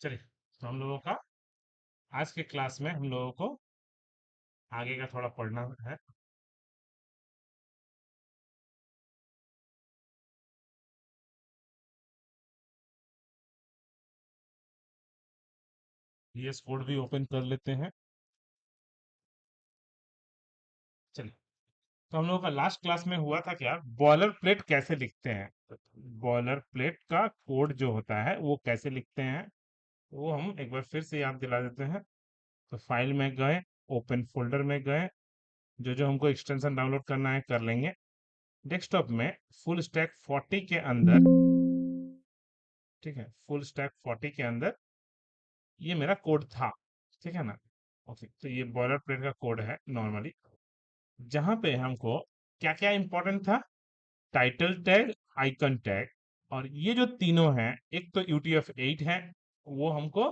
चलिए, तो हम लोगों का आज के क्लास में हम लोगों को आगे का थोड़ा पढ़ना है। VS कोड भी ओपन कर लेते हैं। चलिए, तो हम लोगों का लास्ट क्लास में हुआ था क्या, बॉयलर प्लेट कैसे लिखते हैं। बॉयलर प्लेट का कोड जो होता है वो कैसे लिखते हैं, वो हम एक बार फिर से याद दिला देते हैं। तो फाइल में गए, ओपन फोल्डर में गए, जो जो हमको एक्सटेंशन डाउनलोड करना है कर लेंगे। डेस्कटॉप में फुल स्टैक 40 के अंदर, ठीक है, फुल स्टैक 40 के अंदर ये मेरा कोड था, ठीक है ना। ओके, तो ये बॉयलर प्लेट का कोड है नॉर्मली, जहां पे हमको क्या क्या इंपॉर्टेंट था, टाइटल टैग, आइकन टैग, और ये जो तीनों हैं, एक तो UTF-8 है, वो हमको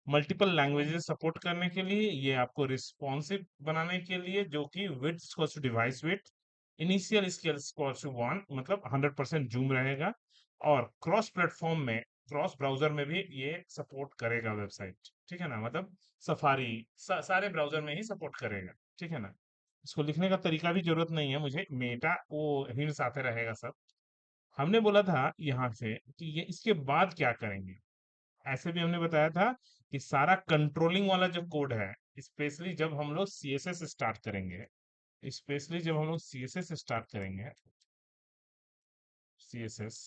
मल्टीपल लैंग्वेजेस सपोर्ट करने के लिए, ये आपको रिस्पॉन्सिव बनाने के लिए, जो कि width device width, initial scale 1 मतलब 100% जूम रहेगा, और क्रॉस प्लेटफॉर्म में, क्रॉस ब्राउजर में भी ये सपोर्ट करेगा वेबसाइट, ठीक है ना, मतलब सफारी, सारे ब्राउजर में ही सपोर्ट करेगा, ठीक है ना। इसको लिखने का तरीका भी जरूरत नहीं है मुझे, मेटा वो हिंट्स आते रहेगा सब। हमने बोला था यहाँ से कि ये इसके बाद क्या करेंगे, ऐसे भी हमने बताया था कि सारा कंट्रोलिंग वाला जो कोड है, स्पेशली जब हम लोग CSS स्टार्ट करेंगे, स्पेशली जब हम लोग CSS स्टार्ट करेंगे, CSS,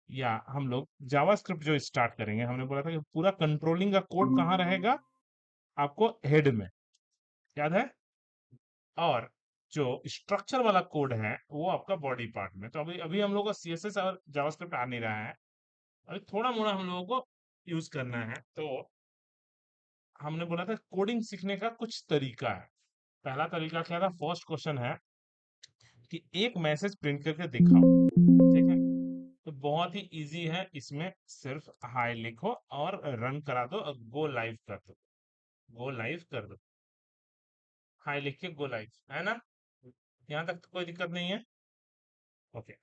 या हम लोग जावास्क्रिप्ट जो स्टार्ट करेंगे, हमने बोला था कि पूरा कंट्रोलिंग का कोड कहाँ रहेगा, आपको हेड में, याद है। और जो स्ट्रक्चर वाला कोड है वो आपका बॉडी पार्ट में। तो अभी अभी हम लोग को CSS और जावास्क्रिप्ट आ नहीं रहा है, अभी थोड़ा मोड़ा हम लोगों को यूज करना है। तो हमने बोला था कोडिंग सीखने का कुछ तरीका है। पहला तरीका क्या था, फर्स्ट क्वेश्चन है कि एक मैसेज प्रिंट करके दिखाओ, ठीक है। तो बहुत ही इजी है, इसमें सिर्फ हाई लिखो और रन करा दो और गो लाइव कर दो, गो लाइव कर दो, हाई लिख के गो लाइव, है ना। यहाँ तक तो कोई दिक्कत नहीं है। ओके,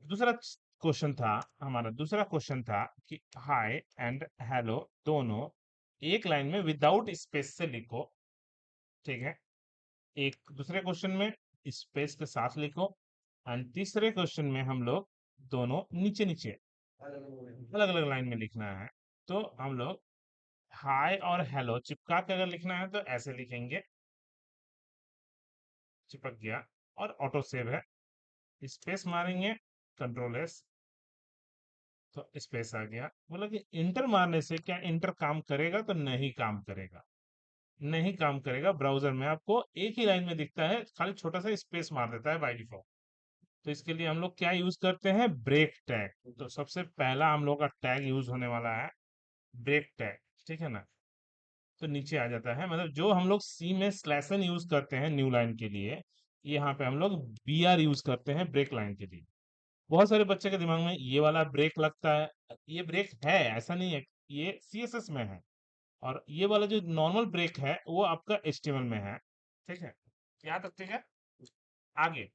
दूसरा क्वेश्चन था, हमारा दूसरा क्वेश्चन था कि हाय एंड हेलो दोनों एक लाइन में विदाउट स्पेस से लिखो, ठीक है। एक दूसरे क्वेश्चन में स्पेस के साथ लिखो, एंड तीसरे क्वेश्चन में हम लोग दोनों नीचे नीचे अलग अलग लाइन में लिखना है। तो हम लोग हाय और हेलो चिपका के अगर लिखना है तो ऐसे लिखेंगे, चिपक गया, और ऑटो सेव है, स्पेस मारेंगे, कंट्रोल S, तो स्पेस आ गया। बोला कि इंटर मारने से क्या इंटर काम करेगा, तो नहीं काम करेगा, नहीं काम करेगा। ब्राउजर में आपको एक ही लाइन में दिखता है, खाली छोटा सा स्पेस मार देता है बाय डिफॉल्ट। तो इसके लिए हम लोग क्या यूज करते हैं, ब्रेक टैग। तो सबसे पहला हम लोग का टैग यूज होने वाला है ब्रेक टैग, ठीक है ना। तो नीचे आ जाता है, मतलब जो हम लोग सी में स्लैशन यूज करते हैं न्यू लाइन के लिए, यहाँ पे हम लोग BR यूज करते हैं ब्रेक लाइन के लिए। बहुत सारे बच्चे के दिमाग में ये वाला ब्रेक लगता है, ये ब्रेक है, ऐसा नहीं है, ये CSS में है। और ये वाला जो नॉर्मल ब्रेक है वो आपका HTML में है, ठीक है। यहाँ तक ठीक है। आगे,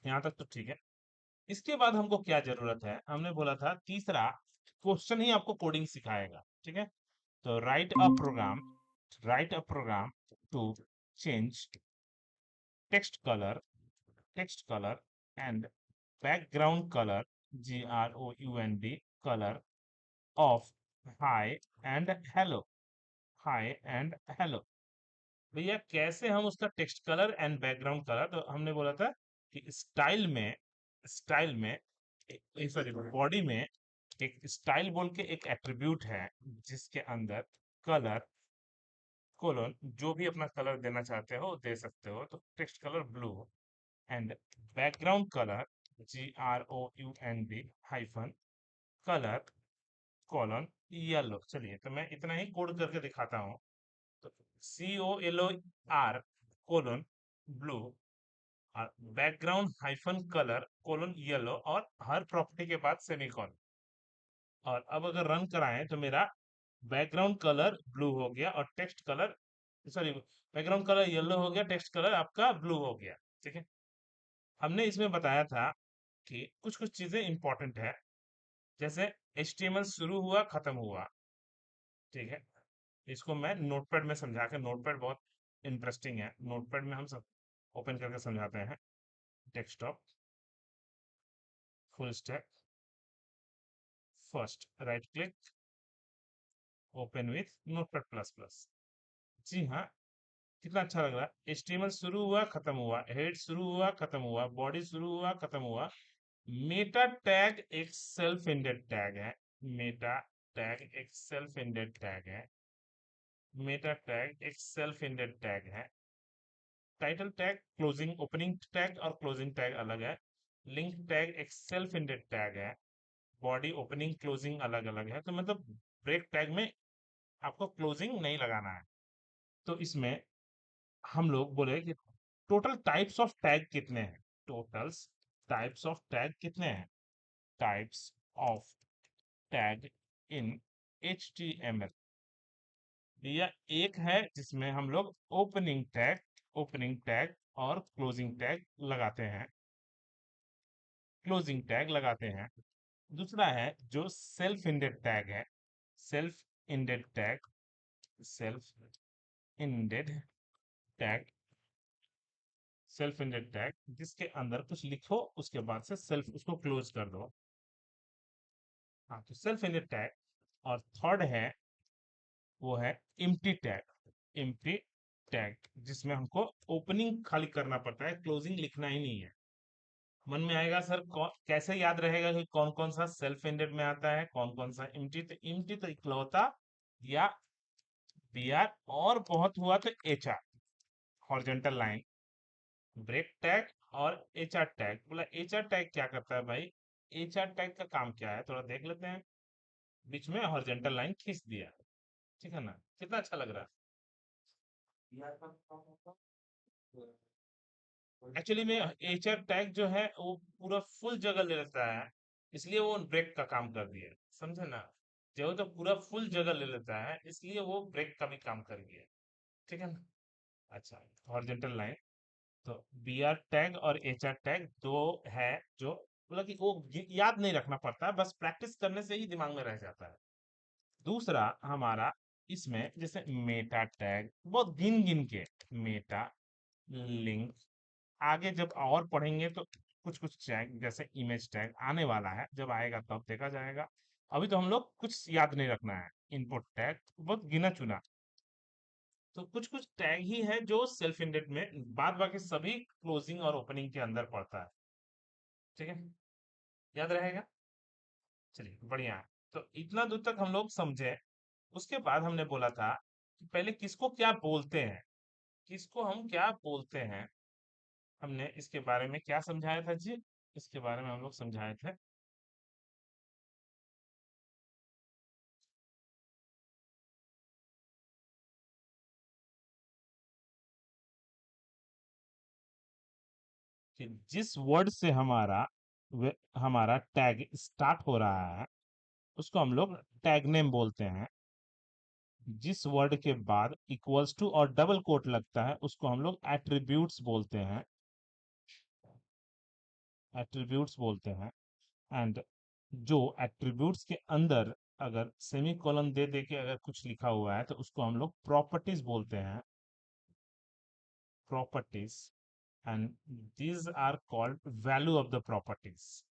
यहाँ तक तो ठीक है। इसके बाद हमको क्या जरूरत है, हमने बोला था तीसरा क्वेश्चन ही आपको कोडिंग सिखाएगा, ठीक है। तो write a program to change text colour and background colour, GROUND colour of hi and hello, hi and hello. भैया कैसे हम उसका text colour and background colour, तो हमने बोला था कि स्टाइल में सॉरी बॉडी में एक स्टाइल बोल के एक एट्रीब्यूट है, जिसके अंदर कलर कोलोन जो भी अपना कलर देना चाहते हो दे सकते हो, तो text colour blue and background colour GROUND hyphen colour colon yellow. चलिए, तो मैं इतना ही कोड करके दिखाता हूँ। तो COLOR कोलोन ब्लू, और background hyphen colour colon yellow, और हर प्रॉपर्टी के बाद सेमीकोलन। और अब अगर रन कराएं तो मेरा बैकग्राउंड कलर ब्लू हो गया और text colour, sorry, background colour yellow हो गया, टेक्स्ट कलर आपका ब्लू हो गया, ठीक है। हमने इसमें बताया था कि कुछ कुछ चीजें इंपॉर्टेंट है, जैसे HTML शुरू हुआ खत्म हुआ, ठीक है। इसको मैं नोटपैड में समझा के, नोटपैड बहुत इंटरेस्टिंग है, नोटपैड में हम सब ओपन करके समझाते हैं। Desktop, full stack, first right click, open with notepad plus plus. जी हाँ, कितना अच्छा लग रहा है। HTML शुरू हुआ खत्म हुआ, हेड शुरू हुआ खत्म हुआ, बॉडी शुरू हुआ खत्म हुआ। मेटा टैग एक सेल्फ इंडेड टैग है। मेटा टैग एक सेल्फ इंडेड टैग है। मेटा टैग एक सेल्फ इंडेड टैग है। Title tag, closing, opening tag और क्लोजिंग टैग अलग है। लिंक टैग एक सेल्फ इंडेड टैग है। बॉडी, ओपनिंग, क्लोजिंग अलग अलग है। तो मतलब ब्रेक टैग में आपको क्लोजिंग नहीं लगाना है। तो इसमें हम लोग बोले कि टोटल टाइप्स ऑफ टैग कितने हैं। टोटल्स टाइप्स ऑफ टैग कितने हैं। Types of tag in HTML, यह एक है जिसमें हम लोग ओपनिंग टैग और क्लोजिंग टैग लगाते हैं। दूसरा है जो सेल्फ इंडेड टैग है। Self ended tag, self ended tag, self ended tag जिसके अंदर कुछ लिखो उसके बाद से सेल्फ उसको क्लोज कर दो। हाँ, तो सेल्फ इंडेड टैग। और थर्ड है, वो है एम्प्टी टैग। एम्प्टी टैग जिसमें हमको ओपनिंग खाली करना पड़ता है, क्लोजिंग लिखना ही नहीं है। मन में आएगा सर कैसे याद रहेगा कि कौन कौन सा सेल्फ एंडेड में आता है, कौन कौन सा एम्प्टी। तो एम्प्टी तो इकलौता या BR, और बहुत हुआ तो HR, horizontal line, break tag और HR टैग। बोला HR टैग क्या करता है भाई। HR टैग का काम क्या है, थोड़ा देख लेते हैं। बीच में हॉरिजॉन्टल लाइन खींच दिया, ठीक है ना, कितना अच्छा लग रहा है। एक्चुअली में एचर टैग जो है वो पूरा फुल जगह ले लेता है, इसलिए वो ब्रेक का काम कर दिया, समझे ना। जो तो पूरा फुल जगह ले लेता है इसलिए वो ब्रेक का भी काम कर दिया, ठीक है ना। अच्छा, हॉरिजॉन्टल लाइन। तो BR टैग और HR टैग दो है जो, मतलब कि वो याद नहीं रखना पड़ता है, बस प्रैक्टिस करने से ही दिमाग में रह जाता है। दूसरा हमारा इसमें जैसे मेटा टैग, बहुत गिन गिन के, मेटा, लिंक, आगे जब और पढ़ेंगे तो कुछ कुछ टैग जैसे इमेज टैग आने वाला है, जब आएगा तब देखा जाएगा। अभी तो हम लोग कुछ याद नहीं रखना है। इनपुट टैग बहुत गिना चुना, तो कुछ कुछ टैग ही है जो सेल्फ इंडेड में, बाद बाकी सभी क्लोजिंग और ओपनिंग के अंदर पड़ता है, ठीक है, याद रहेगा। चलिए बढ़िया है। तो इतना दूर तक हम लोग समझे। उसके बाद हमने बोला था कि पहले किसको क्या बोलते हैं, किसको हम क्या बोलते हैं। हमने इसके बारे में क्या समझाया था जी, इसके बारे में हम लोग समझाए थे कि जिस वर्ड से हमारा टैग स्टार्ट हो रहा है उसको हम लोग टैग नेम बोलते हैं। जिस वर्ड के बाद इक्वल्स टू और डबल कोट लगता है उसको हम लोग एट्रीब्यूट्स बोलते हैं। एट्रीब्यूट्स बोलते हैं। एंड जो एट्रीब्यूट्स के अंदर अगर सेमी कॉलन दे दे के अगर कुछ लिखा हुआ है तो उसको हम लोग प्रॉपर्टीज बोलते हैं। Properties, and these are called value of the properties.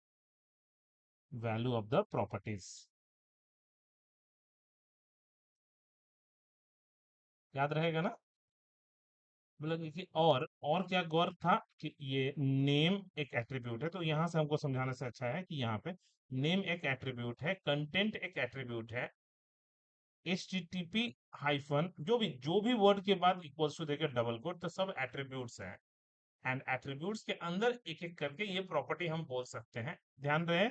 Value of the properties, याद रहेगा ना। मतलब कि और क्या गौर था कि ये नेम एक एट्रीब्यूट है, तो यहां से हमको समझाने से अच्छा है कि यहाँ पे नेम एक एट्रीब्यूट है, कंटेंट एक एट्रीब्यूट है, HTTP हाइफन जो भी वर्ड के बाद इक्वल्स टू देकर डबल कोट, तो सब एट्रीब्यूट्स हैं। एंड एट्रीब्यूट्स के अंदर एक एक करके ये प्रॉपर्टी हम बोल सकते हैं। ध्यान रहे,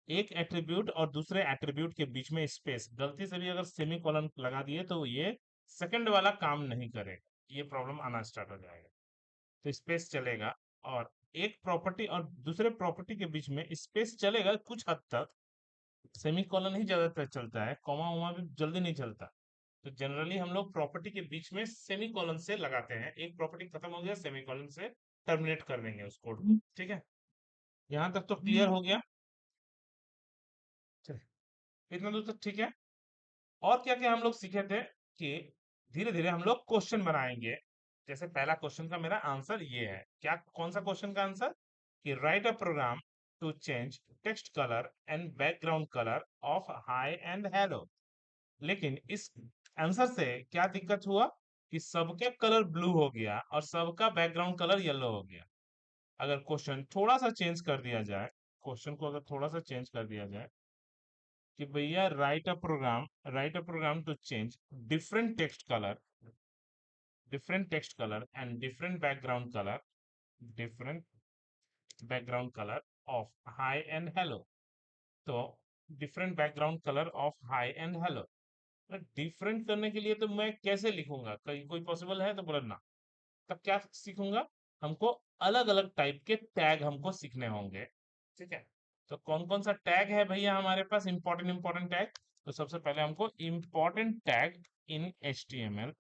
एक एट्रीब्यूट और दूसरे एट्रीब्यूट के बीच में स्पेस, गलती से भी अगर सेमी कॉलन लगा दिए तो ये सेकंड वाला काम नहीं करेगा, ये प्रॉब्लम आना स्टार्ट हो जाएगा। तो स्पेस चलेगा, और एक प्रॉपर्टी और दूसरे प्रॉपर्टी के बीच में स्पेस चलेगा कुछ हद तक, सेमीकोलन ही ज्यादातर चलता है, कॉमा वॉमा भी जल्दी नहीं चलता। तो जनरली हम लोग प्रॉपर्टी के बीच में सेमीकोलन से लगाते हैं, एक प्रॉपर्टी खत्म हो गया सेमीकोलन से टर्मिनेट कर देंगे उस कोड को, ठीक है। यहाँ तक तो क्लियर हो गया। चलिए, इतना दूर तक ठीक है। और क्या क्या हम लोग सीखे थे कि धीरे धीरे हम लोग क्वेश्चन बनाएंगे। जैसे पहला क्वेश्चन का मेरा आंसर ये है, क्या कौन सा क्वेश्चन का आंसर, कि write a program to change text colour and background colour of hi and hello. लेकिन इस आंसर से क्या दिक्कत हुआ, कि सबके कलर ब्लू हो गया और सबका बैकग्राउंड कलर येलो हो गया। अगर क्वेश्चन थोड़ा सा चेंज कर दिया जाए, क्वेश्चन को अगर थोड़ा सा चेंज कर दिया जाए कि भैया write a program to change different text colour, and different background colour of hi and hello. तो different background colour of hi and hello, different करने के लिए तो मैं कैसे लिखूंगा, कहीं कोई पॉसिबल है तो बोला ना। तब क्या सीखूंगा, हमको अलग अलग टाइप के टैग हमको सीखने होंगे। ठीक है, तो कौन कौन सा टैग है भैया हमारे पास, इंपॉर्टेंट टैग। तो सबसे पहले हमको important tag in H T M L,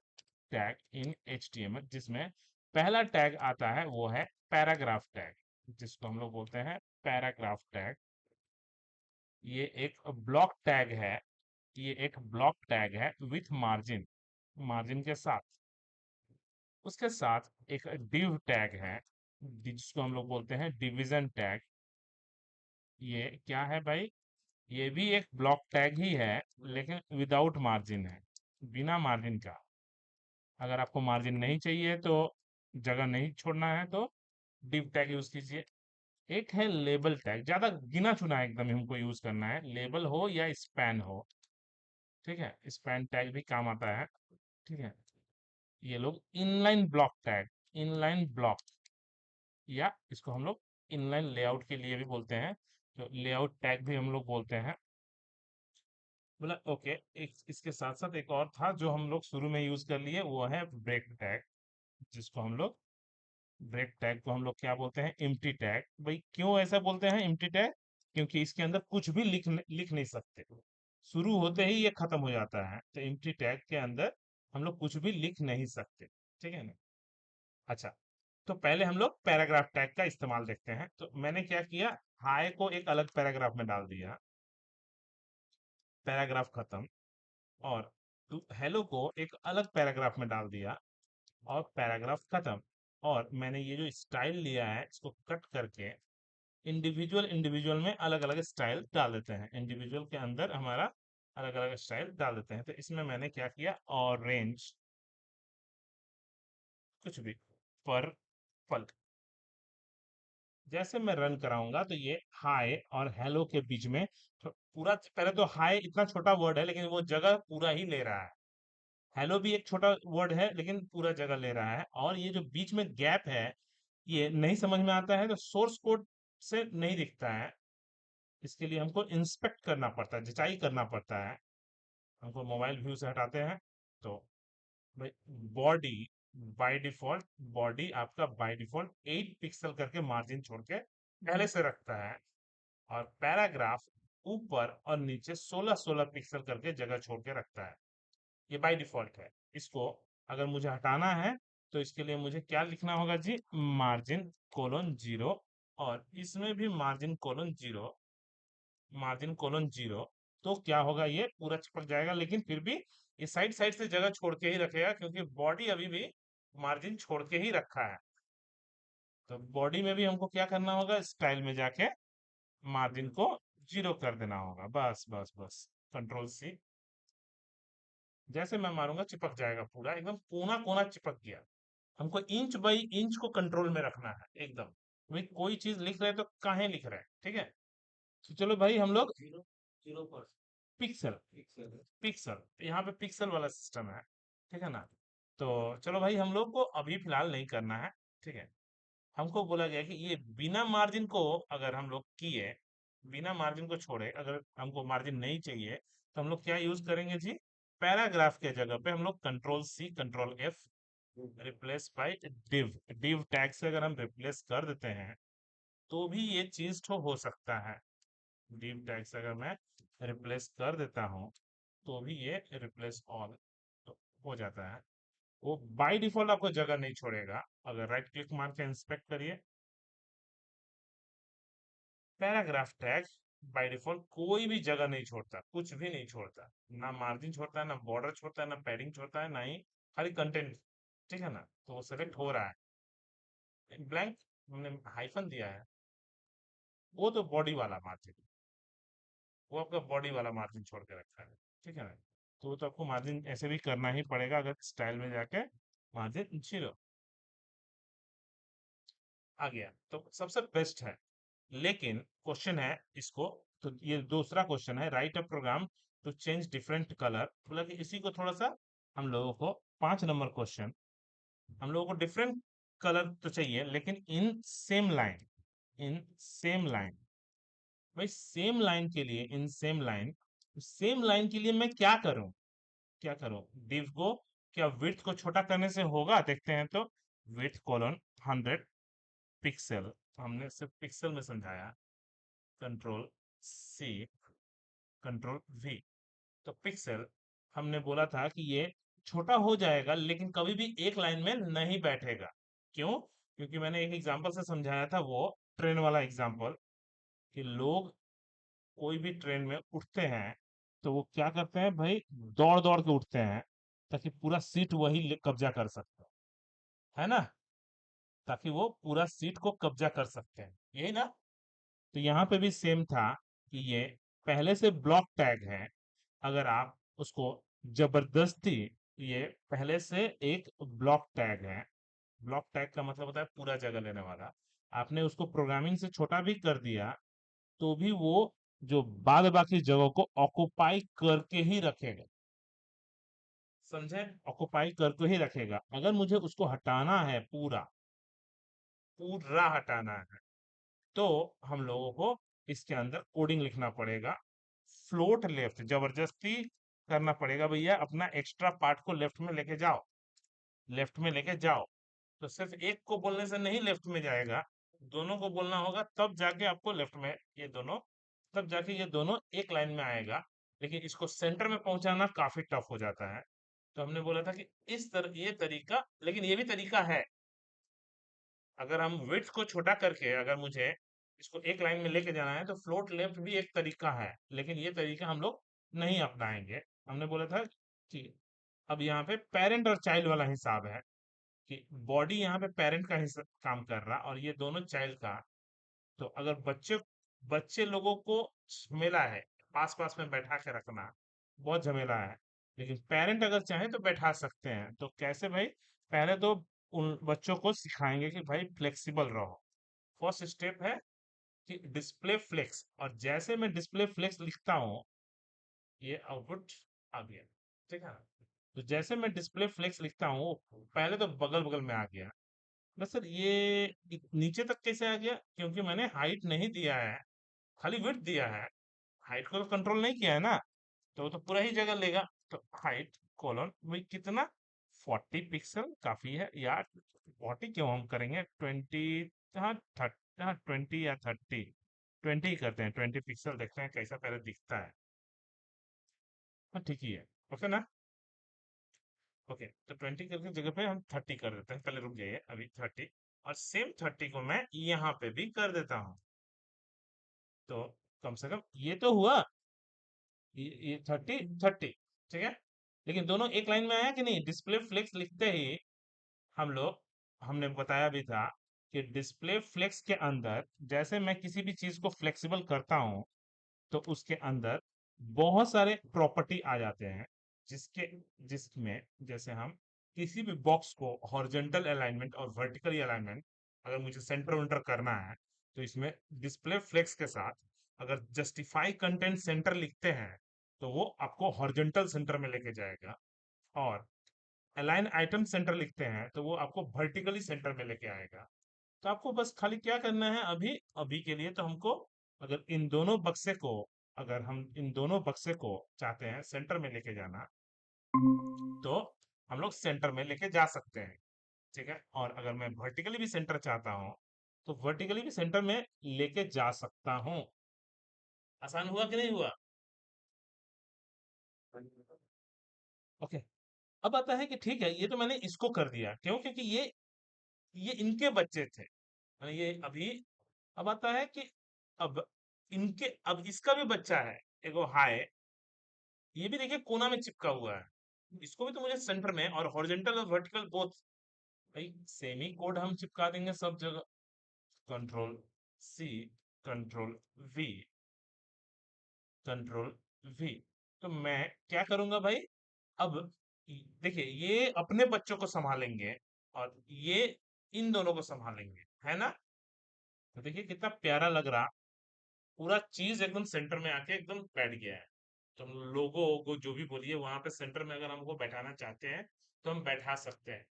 जिसमें पहला टैग आता है वो है पैराग्राफ टैग, जिसको हम लोग बोलते हैं पैराग्राफ टैग। ये एक ब्लॉक टैग है, ये एक ब्लॉक टैग है विथ मार्जिन, मार्जिन के साथ। उसके साथ एक डिव टैग है, जिसको हम लोग बोलते हैं डिवीजन टैग। ये क्या है भाई, ये भी एक ब्लॉक टैग ही है, लेकिन विदाउट मार्जिन है, बिना मार्जिन का। अगर आपको मार्जिन नहीं चाहिए तो, जगह नहीं छोड़ना है तो डिव टैग यूज कीजिए। एक है लेबल टैग, ज्यादा गिना चुना एकदम हमको यूज करना है, लेबल हो या स्पैन हो। ठीक है, स्पैन टैग भी काम आता है। ठीक है, ये लोग inline block tag, inline block, या इसको हम लोग इनलाइन लेआउट के लिए भी बोलते हैं, तो लेआउट टैग भी हम लोग बोलते हैं। बोला ओके। एक इसके साथ साथ एक और था जो हम लोग शुरू में यूज कर लिए, वो है ब्रेक टैग, जिसको हम लोग, ब्रेक टैग को हम लोग क्या बोलते हैं, एम्प्टी टैग। भाई क्यों ऐसा बोलते हैं एम्प्टी टैग, क्योंकि इसके अंदर कुछ भी लिख नहीं सकते, शुरू होते ही ये खत्म हो जाता है, तो एम्प्टी टैग के अंदर हम लोग कुछ भी लिख नहीं सकते। ठीक है ना। अच्छा, तो पहले हम लोग पैराग्राफ टैग का इस्तेमाल देखते हैं। तो मैंने क्या किया, हाय को एक अलग पैराग्राफ में डाल दिया, पैराग्राफ खत्म। और हेलो को एक अलग पैराग्राफ में डाल दिया, और पैराग्राफ खत्म। और मैंने ये जो स्टाइल लिया है इसको कट करके इंडिविजुअल इंडिविजुअल में अलग अलग स्टाइल डाल देते हैं, इंडिविजुअल के अंदर हमारा अलग अलग स्टाइल डाल देते हैं। तो इसमें मैंने क्या किया, ऑरेंज, कुछ भी, पर्पल। जैसे मैं रन कराऊंगा तो ये हाय और हेलो के बीच में पूरा, पहले तो हाय इतना छोटा वर्ड है लेकिन वो जगह पूरा ही ले रहा है, हेलो भी एक छोटा वर्ड है लेकिन पूरा जगह ले रहा है। और ये जो बीच में गैप है, ये नहीं समझ में आता है तो सोर्स कोड से नहीं दिखता है, इसके लिए हमको इंस्पेक्ट करना पड़ता है, जिचाई करना पड़ता है। हमको मोबाइल व्यू से हटाते हैं। तो भाई, बॉडी, बाय डिफॉल्ट बॉडी आपका बाय डिफॉल्ट 8 पिक्सल करके मार्जिन छोड़ के पहले से रखता है, और पैराग्राफ ऊपर और नीचे 16-16 पिक्सल करके जगह छोड़ के रखता है। ये बाय डिफॉल्ट है। इसको अगर मुझे हटाना है तो इसके लिए मुझे क्या लिखना होगा जी, मार्जिन कोलोन जीरो। और इसमें भी margin colon zero, margin colon zero. तो क्या होगा, ये पूरा चिपक जाएगा, लेकिन फिर भी ये साइड साइड से जगह छोड़ के ही रखेगा, क्योंकि बॉडी अभी भी मार्जिन छोड़ के ही रखा है। तो बॉडी में भी हमको क्या करना होगा, स्टाइल में जाके मार्जिन को जीरो कर देना होगा, बस बस बस, कंट्रोल सी। जैसे मैं मारूंगा चिपक जाएगा, पूरा एकदम कोना कोना चिपक गया। हमको इंच बाई इंच को कंट्रोल में रखना है एकदम। भाई कोई चीज लिख रहे हैं तो काहे लिख रहे हैं, ठीक है। तो चलो भाई हम लोग पिक्सल, पिक्सल यहाँ पे पिक्सल वाला सिस्टम है, ठीक है ना। तो चलो भाई हम लोग को अभी फिलहाल नहीं करना है, ठीक है। हमको बोला गया कि ये बिना मार्जिन को अगर हम लोग किए, बिना मार्जिन को छोड़े, अगर हमको मार्जिन नहीं चाहिए तो हम लोग क्या यूज करेंगे जी, पैराग्राफ के जगह पे हम लोग control C control F, replace by div, div tag से अगर हम रिप्लेस कर देते हैं तो भी ये चीज तो हो सकता है। डिव टैग से अगर मैं रिप्लेस कर देता हूँ तो भी ये रिप्लेस ऑल हो जाता है। वो बाय डिफॉल्ट आपको जगह नहीं छोड़ेगा। अगर राइट क्लिक मार के इंस्पेक्ट करिए, पैराग्राफ टैग, बाय डिफॉल्ट कोई भी जगह नहीं छोड़ता, कुछ भी नहीं छोड़ता, ना मार्जिन छोड़ता है, ना बॉर्डर छोड़ता है, ना पैडिंग छोड़ता है, ना ही खाली कंटेंट। ठीक है ना, तो वो सेलेक्ट हो रहा है ब्लैंक, हमने हाइफन दिया है, वो तो बॉडी वाला मार्जिन, वो आपका बॉडी वाला मार्जिन छोड़ के रखा है। ठीक है ना, तो वो तो आपको मार्जिन ऐसे भी करना ही पड़ेगा, अगर स्टाइल में जाके मार्जिन 0 आ गया तो सबसे बेस्ट है। लेकिन क्वेश्चन है इसको, तो ये दूसरा क्वेश्चन है, write a program to change different colour, मतलब कि इसी को थोड़ा सा हम लोगों को 5 नंबर क्वेश्चन, हम लोगों को डिफरेंट कलर तो चाहिए लेकिन in same line, in same line. भाई सेम लाइन के लिए, in same line, same line के लिए मैं क्या करूं, क्या करूं? div को क्या विड्थ को छोटा करने से होगा? देखते हैं तो, विड्थ कोलन 100 पिक्सल, हमने सिर्फ पिक्सल में समझाया, कंट्रोल सी, कंट्रोल वी, तो पिक्सल हमने बोला था कि ये छोटा हो जाएगा लेकिन कभी भी एक लाइन में नहीं बैठेगा। क्यों? क्योंकि मैंने एक एग्जांपल से समझाया था, वो ट्रेन वाला एग्जांपल, कि लोग कोई भी ट्रेन में उठते हैं तो वो क्या करते हैं भाई, दौड़ दौड़ के उठते हैं ताकि पूरा सीट वही कब्जा कर सकते है ना, ताकि वो पूरा सीट को कब्जा कर सकते हैं, यही ना। तो यहाँ पे भी सेम था कि ये पहले से ब्लॉक टैग है, अगर आप उसको जबरदस्ती, ये पहले से एक ब्लॉक टैग है, ब्लॉक टैग का मतलब होता है पूरा जगह लेने वाला, आपने उसको प्रोग्रामिंग से छोटा भी कर दिया तो भी वो जो बाद बाकी जगह को ऑक्युपाई करके ही रखेगा, समझे? ऑक्युपाई करके ही रखेगा। अगर मुझे उसको हटाना है, पूरा पूरा हटाना है, तो हम लोगों को इसके अंदर कोडिंग लिखना पड़ेगा, फ्लोट लेफ्ट, जबरदस्ती करना पड़ेगा, भैया अपना एक्स्ट्रा पार्ट को लेफ्ट में लेके जाओ, लेफ्ट में लेके जाओ। तो सिर्फ एक को बोलने से नहीं लेफ्ट में जाएगा, दोनों को बोलना होगा तब जाके आपको लेफ्ट में, ये दोनों, तब जाके ये दोनों एक लाइन में आएगा। लेकिन इसको सेंटर में पहुंचाना काफी टफ हो जाता है, तो हमने बोला था कि इस तरह ये तरीका, लेकिन ये भी तरीका है, अगर हम विड्थ को छोटा करके अगर मुझे इसको एक लाइन में लेके जाना है तो फ्लोट लेफ्ट भी एक तरीका है, लेकिन ये तरीका हम लोग नहीं अपनाएंगे। हमने बोला था कि अब यहाँ पे पेरेंट और चाइल्ड वाला हिसाब है, कि बॉडी यहाँ पे पेरेंट का हिस्सा काम कर रहा और ये दोनों चाइल्ड का। तो अगर बच्चे बच्चे लोगों को झमेला है पास पास में बैठा के रखना, बहुत झमेला है, लेकिन पेरेंट अगर चाहे तो बैठा सकते हैं। तो कैसे भाई? पहले तो उन बच्चों को सिखाएंगे कि भाई फ्लेक्सिबल रहो। फर्स्ट स्टेप है कि डिस्प्ले फ्लेक्स, और जैसे मैं डिस्प्ले फ्लेक्स लिखता हूँ, ये आउटपुट आ गया। ठीक है, तो जैसे मैं डिस्प्ले फ्लेक्स लिखता हूँ, पहले तो बगल बगल में आ गया, बस सर ये नीचे तक कैसे आ गया? क्योंकि मैंने हाइट नहीं दिया है, खाली विड्थ दिया है, हाइट को तो कंट्रोल नहीं किया है ना, तो वो तो पूरा ही जगह लेगा। तो हाइट कोलन भाई कितना, 40 पिक्सल काफी है यार, 40 क्यों हम करेंगे, 20, हाँ 30, हाँ 20 या 30, 20 ही करते हैं, 20 पिक्सल, देखते हैं कैसा पहले दिखता है। हाँ ठीक ही है, ओके ना। ओके, तो 20 करके जगह पे हम 30 कर देते हैं, पहले रुक जाइए, अभी 30, और सेम 30 को मैं यहाँ पे भी कर देता हूँ, तो कम से कम ये तो हुआ, ये 30 30, ठीक है। लेकिन दोनों एक लाइन में आया कि नहीं? डिस्प्ले फ्लेक्स लिखते ही हम लोग, हमने बताया भी था कि डिस्प्ले फ्लेक्स के अंदर जैसे मैं किसी भी चीज को फ्लेक्सिबल करता हूं, तो उसके अंदर बहुत सारे प्रॉपर्टी आ जाते हैं, जिसके जिसमें जैसे हम किसी भी बॉक्स को हॉरिजॉन्टल अलाइनमेंट और वर्टिकल अलाइनमेंट अगर मुझे सेंटर वेंटर करना है, तो इसमें डिस्प्ले फ्लेक्स के साथ अगर जस्टिफाई कंटेंट सेंटर लिखते हैं तो वो आपको हॉरिजॉन्टल सेंटर में लेके जाएगा, और अलाइन आइटम सेंटर लिखते हैं तो वो आपको वर्टिकली सेंटर में लेके आएगा। तो आपको बस खाली क्या करना है, अभी अभी के लिए तो हमको, अगर इन दोनों बक्से को, अगर हम इन दोनों बक्से को चाहते हैं सेंटर में लेके जाना, तो हम लोग सेंटर में लेके जा सकते हैं। ठीक है, और अगर मैं वर्टिकली भी सेंटर चाहता हूँ तो वर्टिकली भी सेंटर में लेके जा सकता हूँ। आसान हुआ कि नहीं हुआ? ओके, अब आता है कि ठीक है, ये तो मैंने इसको कर दिया, क्यों? क्योंकि ये इनके बच्चे थे, ये अभी, अब आता है कि अब इनके अब इसका भी बच्चा है, एगो हाय, ये भी देखिए कोना में चिपका हुआ है, इसको भी तो मुझे सेंटर में और हॉरिजॉन्टल और वर्टिकल बोथ। भाई सेमी कोड हम चिपका देंगे सब जगह। Control C, control V, control V. तो मैं क्या करूंगा भाई, अब देखिए ये अपने बच्चों को संभालेंगे और ये इन दोनों को संभालेंगे, है ना। तो देखिए कितना प्यारा लग रहा, पूरा चीज एकदम सेंटर में आके एकदम बैठ गया है। तो हम लोगों को जो भी बोलिए वहां पे सेंटर में अगर हमको बैठाना चाहते हैं तो हम बैठा सकते हैं।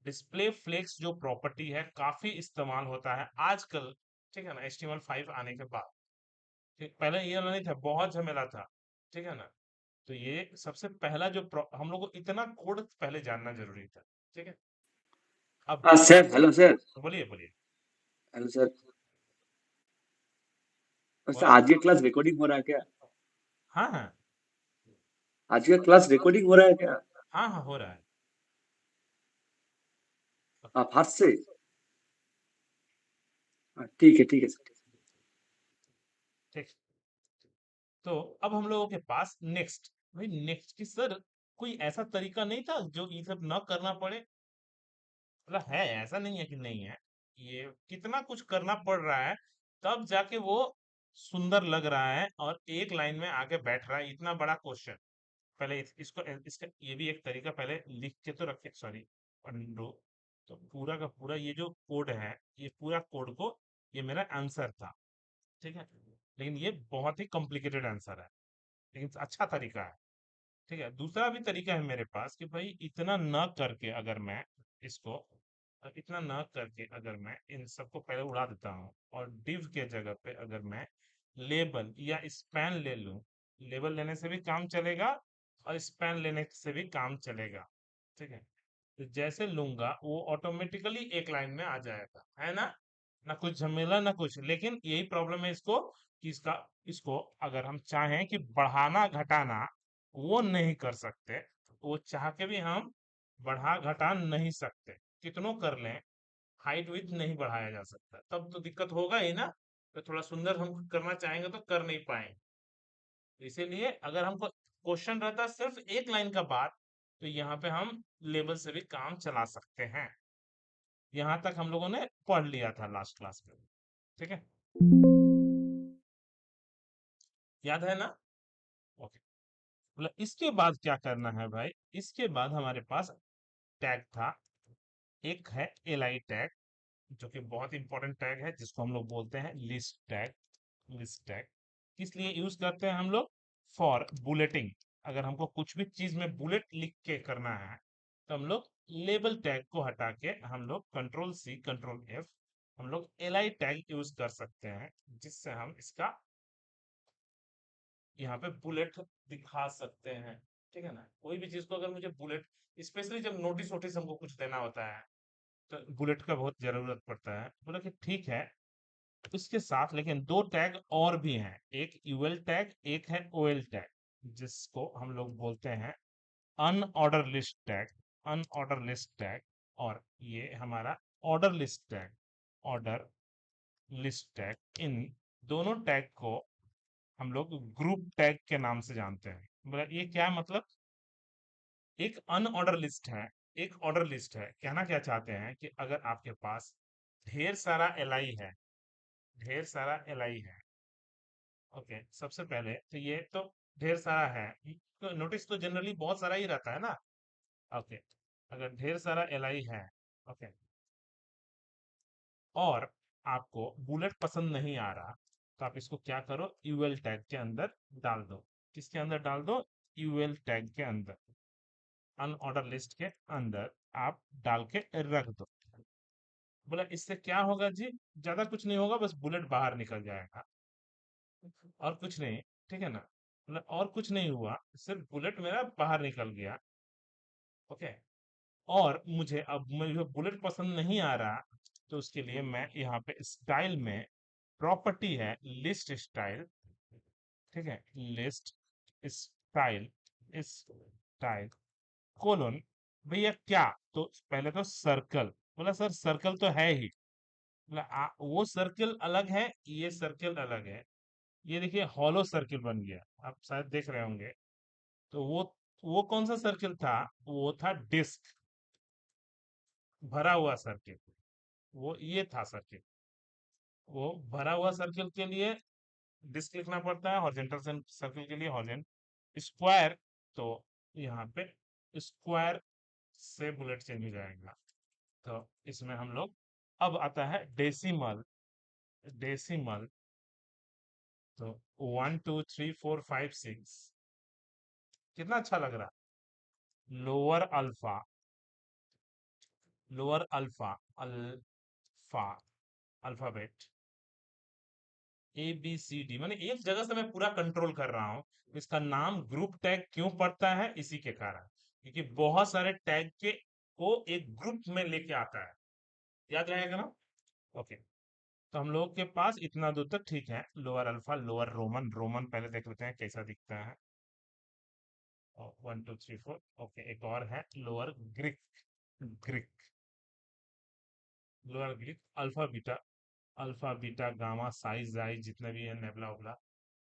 डिस्प्ले फ्लेक्स जो प्रॉपर्टी है काफी इस्तेमाल होता है आजकल, ठीक है ना, HTML5 आने के बाद। ठीक, पहले ये वाला नहीं था, बहुत झमेला था, ठीक है ना। तो ये सबसे पहला जो हम लोग को इतना कोड पहले जानना जरूरी था, ठीक है। अब हाँ सर, हेलो सर। बोलिए बोलिए। Hello sir. सर बोलो। आज ये क्लास रिकॉर्डिंग हो रहा है क्या? हाँ हाँ। आज का क्लास रिकॉर्डिंग हो रहा है क्या? हाँ हाँ हो रहा है। आप हाथ से? हाँ, ठीक है सर। ठीक। तो अब हम लोगों के पास नेक्स्ट, भाई नेक्स्ट की सर कोई ऐसा तरीका नहीं था जो ये सब ना करना पड़े। मतलब है, ऐसा नहीं है कि नहीं है, ये कितना कुछ करना पड़ रहा है, तब जाके वो सुंदर लग रहा है और एक लाइन में आके बैठ रहा है इतना बड़ा क्वेश्चन। पहले इसको इसका ये भी एक तरीका पहले लिख के तो रखे, सॉरी, अंडो। तो पूरा का पूरा ये जो कोड है, ये पूरा कोड को, ये मेरा आंसर था, ठीक है। लेकिन ये बहुत ही कॉम्प्लिकेटेड आंसर है, लेकिन अच्छा तरीका है, ठीक है। दूसरा भी तरीका है मेरे पास कि भाई इतना ना करके अगर मैं इसको, इतना ना करके अगर मैं इन सबको पहले उड़ा देता हूँ और div के जगह पे अगर मैं लेबल या स्पैन ले लूं, लेबल लेने से भी काम चलेगा और स्पैन लेने से भी काम चलेगा, ठीक है। तो जैसे लूंगा वो ऑटोमेटिकली एक लाइन में आ जाएगा, है ना। ना कुछ झमेला ना कुछ, लेकिन यही प्रॉब्लम है इसको कि इसका, इसको अगर हम चाहें कि बढ़ाना घटाना, वो नहीं कर सकते। वो चाह के भी हम बढ़ा घटा नहीं सकते, कितनों कर लें, हाइट विड्थ नहीं बढ़ाया जा सकता, तब तो दिक्कत होगा ही ना। तो थोड़ा सुंदर हम करना चाहेंगे तो कर नहीं पाएंगे। तो इसीलिए अगर हमको क्वेश्चन रहता सिर्फ एक लाइन का बात, तो यहाँ पे हम लेबल से भी काम चला सकते हैं। यहाँ तक हम लोगों ने पढ़ लिया था लास्ट क्लास में, ठीक है, याद है ना। ओके। मतलब इसके बाद क्या करना है भाई, इसके बाद हमारे पास टैग था, एक है एल टैग, जो कि बहुत इंपॉर्टेंट टैग है, जिसको हम लोग बोलते हैं लिस्ट टैग। लिस्ट टैग किस लिए यूज करते हैं हम लोग, फॉर बुलेटिंग। अगर हमको कुछ भी चीज में बुलेट लिख के करना है तो हम लोग लेबल टैग को हटा के हम लोग कंट्रोल सी कंट्रोल एफ, हम लोग एल टैग यूज कर सकते हैं, जिससे हम इसका यहाँ पे बुलेट दिखा सकते हैं, ठीक है ना। कोई भी चीज को अगर मुझे बुलेट, स्पेशली जब नोटिस वोटिस हमको कुछ देना होता है तो बुलेट का बहुत जरूरत पड़ता है। बोला कि ठीक है, इसके साथ लेकिन दो टैग और भी हैं, एक यूएल टैग, एक है ओएल टैग, जिसको हम लोग बोलते हैं unorder list tag. Unorder list tag, और ये हमारा order list tag, order list tag. इन दोनों टैग को हम लोग ग्रुप टैग के नाम से जानते हैं। बोला ये क्या है मतलब, एक अनऑर्डर लिस्ट है, एक ऑर्डर लिस्ट है। कहना क्या चाहते हैं कि अगर आपके पास ढेर सारा एलआई है, ढेर सारा एलआई है, ओके, सबसे पहले तो ये तो ढेर सारा है, तो नोटिस तो जनरली बहुत सारा ही रहता है ना। ओके, अगर ढेर सारा एलआई है, ओके, और आपको बुलेट पसंद नहीं आ रहा, तो आप इसको क्या करो, यूएल टैग के अंदर डाल दो। किसके अंदर डाल दो, यूएल टैग के अंदर, अनऑर्डर लिस्ट के अंदर आप डाल के रख दो। बोला इससे क्या होगा जी, ज्यादा कुछ नहीं होगा, बस बुलेट बाहर निकल जाएगा और कुछ नहीं, ठीक है ना। मतलब और कुछ नहीं हुआ, सिर्फ बुलेट मेरा बाहर निकल गया, ओके। और मुझे अब मुझे बुलेट पसंद नहीं आ रहा, तो उसके लिए मैं यहाँ पे स्टाइल में प्रॉपर्टी है लिस्ट स्टाइल, ठीक है, लिस्ट स्टाइल, स्टाइल कोलोन, भैया क्या, तो पहले तो सर्कल। बोला सर सर्कल तो है ही, बोला वो सर्कल अलग है, ये सर्कल अलग है, ये देखिए हॉलो सर्किल बन गया, आप शायद देख रहे होंगे। तो वो कौन सा सर्किल था? वो था डिस्क, भरा हुआ सर्किल। वो ये था सर्किल। वो भरा हुआ सर्किल के लिए डिस्क लिखना पड़ता है, हॉरिजॉन्टल सर्किल के लिए हॉरिजॉन्टल। स्क्वायर, तो यहाँ पे स्क्वायर से बुलेट चेंज हो जाएगा। तो इसमें हम लोग, अब आता है डेसिमल। डेसिमल, तो 1 2 3 4 5 6, कितना अच्छा लग रहा। Lower alpha, lower alpha, alpha, alphabet ABCD, मैंने एक जगह से मैं पूरा कंट्रोल कर रहा हूँ। इसका नाम ग्रुप टैग क्यों पड़ता है? इसी के कारण, क्योंकि बहुत सारे टैग के को एक ग्रुप में लेके आता है। याद रहेगा ना? ओके। तो हम लोग के पास इतना दूर तक ठीक है। Lower alpha, lower Roman, Roman पहले देख लेते हैं कैसा दिखता है। 1 2 3 4, ओके। एक और है lower Greek, Greek, lower Greek, alpha beta, alpha beta gamma Sai जाई, जितने भी है नेबला उबला,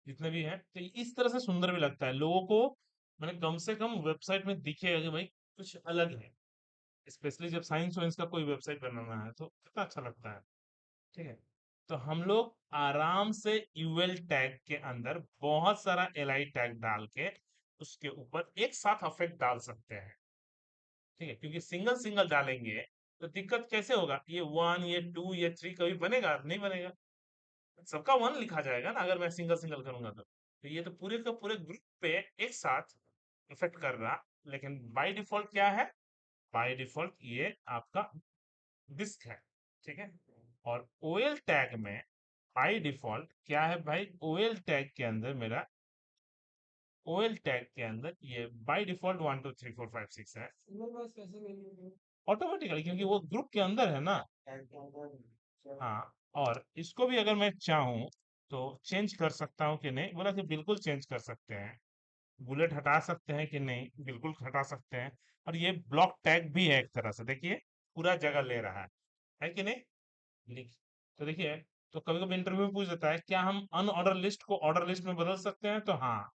जितने भी हैं। तो इस तरह से सुंदर भी लगता है लोगों को, मैंने कम से कम वेबसाइट में दिखेगा कि भाई कुछ अलग है। स्पेशली जब साइंस वाइंस का कोई वेबसाइट बनाना है तो कितना अच्छा लगता है। ठीक है। तो हम लोग आराम से यूएल टैग के अंदर बहुत सारा एलआई टैग डाल के उसके ऊपर एक साथ अफेक्ट डाल सकते हैं। ठीक है, क्योंकि सिंगल सिंगल डालेंगे तो दिक्कत कैसे होगा? ये 1, ये 2, ये 3 कभी बनेगा नहीं? बनेगा। सबका 1 लिखा जाएगा ना अगर मैं सिंगल सिंगल करूंगा तो ये तो पूरे का पूरे ग्रुप पे एक साथ इफेक्ट कर रहा। लेकिन बाय डिफॉल्ट क्या है? बाय डिफॉल्ट ये आपका डिस्क है। ठीक है। और ओएल टैग में बाय डिफॉल्ट क्या है भाई? ओएल टैग के अंदर मेरा, ओएल टैग के अंदर ये बाय डिफॉल्ट 1 2 3 4 5 6 है ऑटोमेटिकली, क्योंकि वो ग्रुप के अंदर है ना। हाँ, और इसको भी अगर मैं चाहूँ तो चेंज कर सकता हूँ कि नहीं? बोला कि बिल्कुल चेंज कर सकते हैं। बुलेट हटा सकते हैं कि नहीं? बिल्कुल हटा सकते हैं। और ये ब्लॉक टैग भी है एक तरह से, देखिए पूरा जगह ले रहा है कि नहीं? लिख, तो देखिए, तो कभी कभी इंटरव्यू में पूछ देता है क्या हम अनऑर्डर लिस्ट को ऑर्डर लिस्ट में बदल सकते हैं? तो हाँ,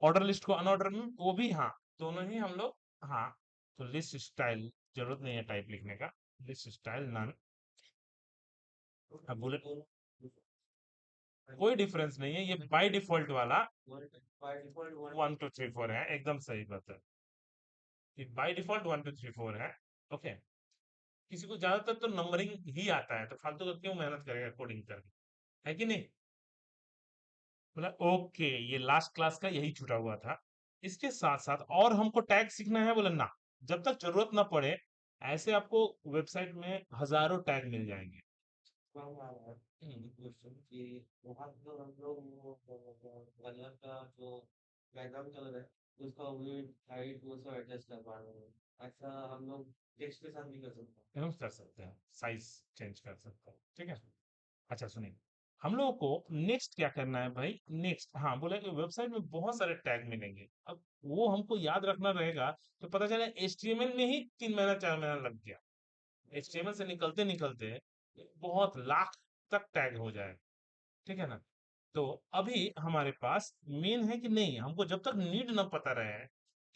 ऑर्डर लिस्ट को अनऑर्डर में वो भी हाँ, दोनों ही हम लोग। हाँ, तो लिस्ट स्टाइल जरूरत नहीं है टाइप लिखने का, लिस्ट स्टाइल नन। बुलेट कोई डिफरेंस नहीं है, ये बाय डिफॉल्ट वाला 1 2 3 4 है, एकदम सही बात है। ये बाय डिफॉल्ट 1 2 3 4 है। ओके। किसी को ज्यादातर तो नंबरिंग ही आता है, तो फालतू का क्यों मेहनत करेगा कोडिंग करके? है कि नहीं? बोला ओके, ये लास्ट क्लास का यही छूटा हुआ था। इसके साथ साथ और हमको टैग सीखना है? बोले ना, जब तक जरूरत ना पड़े। ऐसे आपको वेबसाइट में हजारों टैग मिल जाएंगे। क्वेश्चन कि वहाँ जो हम लोग वो कलर का जो बैकग्राउंड कलर है उसका विड्थ हाइट वो सब एडजस्ट कर पा रहे हैं, ऐसा हम लोग टेक्स्ट के साथ भी कर सकते हैं। हम कर सकते हैं, साइज चेंज कर सकते हैं। ठीक है। अच्छा सुनिए, हम लोगों को नेक्स्ट क्या करना है भाई? नेक्स्ट, हाँ, बोला कि वेबसाइट में बहुत सारे टैग मिलेंगे। अब वो हमको याद रखना रहेगा। तो पता चला एचटीएमएल में ही 3 महीना 4 महीना लग गया। एचटीएमएल से निकलते निकलते बहुत लाख तक टैग हो जाए। ठीक है ना? तो अभी हमारे पास मेन है कि नहीं, हमको जब तक नीड ना पता रहे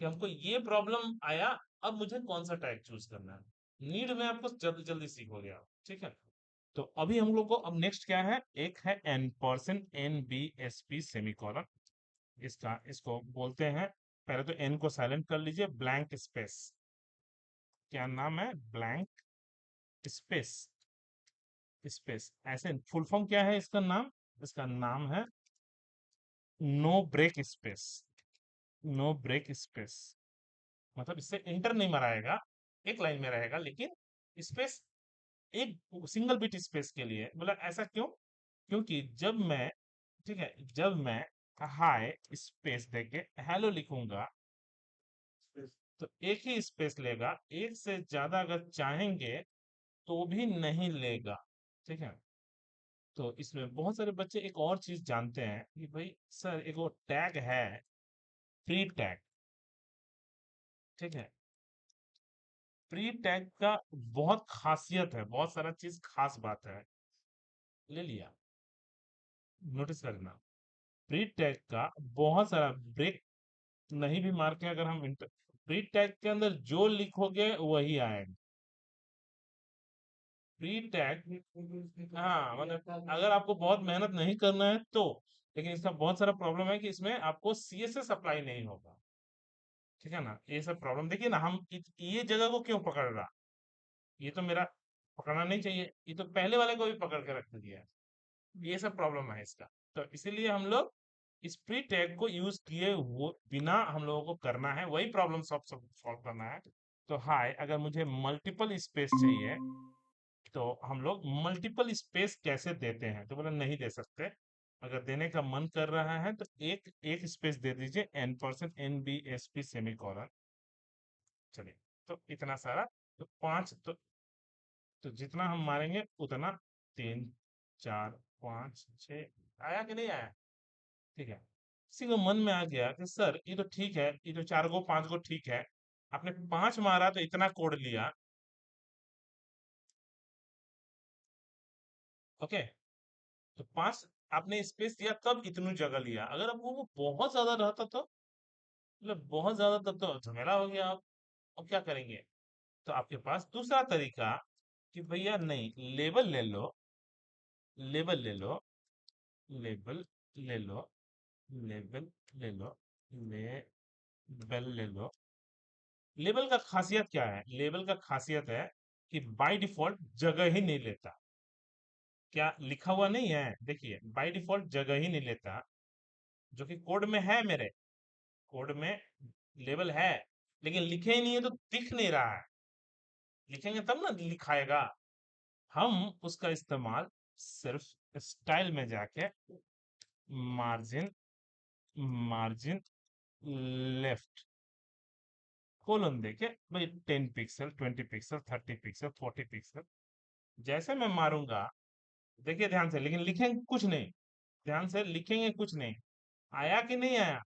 कि हमको ये प्रॉब्लम आया, अब मुझे कौन सा टैग चूज करना है, नीड में आपको जल्दी जल्दी सीखोगे आप। ठीक है। तो अभी हम लोग को अब नेक्स्ट क्या है? एक है NBSP सेमीकोलन। इसको बोलते हैं, पहले तो एन को साइलेंट कर लीजिए, ब्लैंक स्पेस। क्या नाम है? ब्लैंक स्पेस, स्पेस ऐसे फुल फॉर्म क्या है इसका नाम? इसका नाम है no break space, no break space. मतलब इससे इंटर नहीं मराएगा, एक लाइन में रहेगा, लेकिन स्पेस एक सिंगल बिट स्पेस के लिए। बोला ऐसा क्यों? क्योंकि जब मैं, ठीक है, जब मैं हाय स्पेस देके हेलो लिखूंगा तो एक ही स्पेस लेगा, एक से ज्यादा अगर चाहेंगे तो भी नहीं लेगा। ठीक है। तो इसमें बहुत सारे बच्चे एक और चीज जानते हैं कि भाई सर एक वो टैग है, प्री टैग। ठीक है। प्री टैग का बहुत खासियत है, बहुत सारा चीज खास बात है। ले लिया, नोटिस करना। प्री टैग का बहुत सारा ब्रेक नहीं भी मार के अगर हम प्री टैग के अंदर जो लिखोगे वही आएगा। प्री टैग, हाँ मतलब अगर आपको बहुत मेहनत नहीं करना है तो। लेकिन इसका बहुत सारा प्रॉब्लम है कि इसमें आपको सीएसएस अप्लाई नहीं होगा। ठीक है ना, ये सब प्रॉब्लम देखिए ना, हम ये जगह को क्यों पकड़ रहा, ये तो मेरा पकड़ना नहीं चाहिए, ये तो पहले वाले को भी पकड़ के रख दिया है। ये सब प्रॉब्लम है इसका। तो इसीलिए हम लोग इस प्री टैग को यूज किए वो बिना हम लोगों को करना है, वही प्रॉब्लम सब सॉल्व करना है। तो हाय, अगर मुझे मल्टीपल स्पेस चाहिए तो हम लोग मल्टीपल स्पेस कैसे देते हैं, तो बोला नहीं दे सकते। अगर देने का मन कर रहा है तो एक एक स्पेस दे दीजिए, NB SP सेमीकोलन। चलिए, तो इतना सारा, तो पांच, तो जितना हम मारेंगे उतना, 3 4 5 6, आया कि नहीं आया? ठीक है। किसी को मन में आ गया कि सर ये तो ठीक है, ये तो 4 5 ठीक है, आपने 5 मारा तो इतना कोड लिया। ओके, तो 5 आपने स्पेस दिया तब इतनी जगह लिया, अगर आपको वो बहुत ज्यादा रहता तो, मतलब बहुत ज्यादा, तब तो झमेला हो गया। आप अब क्या करेंगे? तो आपके पास दूसरा तरीका कि भैया नहीं, लेबल ले लो, लेबल ले लो, लेबल ले लो, लेबल ले लो, लेबल ले लो। लेबल का खासियत क्या है? लेबल का खासियत है कि बाय डिफॉल्ट जगह ही नहीं लेता। क्या लिखा हुआ नहीं है, देखिए बाय डिफॉल्ट जगह ही नहीं लेता, जो कि कोड में है, मेरे कोड में लेबल है, लेकिन लिखे ही नहीं है तो दिख नहीं रहा है। लिखेंगे तब ना लिखाएगा। हम उसका इस्तेमाल सिर्फ स्टाइल में जाके मार्जिन, मार्जिन लेफ्ट कोलन देके भाई, 10 पिक्सल, 20 पिक्सल, 30 पिक्सल, 40 पिक्सल, जैसे मैं मारूंगा, देखिए ध्यान से, लेकिन लिखेंगे कुछ नहीं, ध्यान से लिखेंगे कुछ नहीं। आया कि नहीं आया?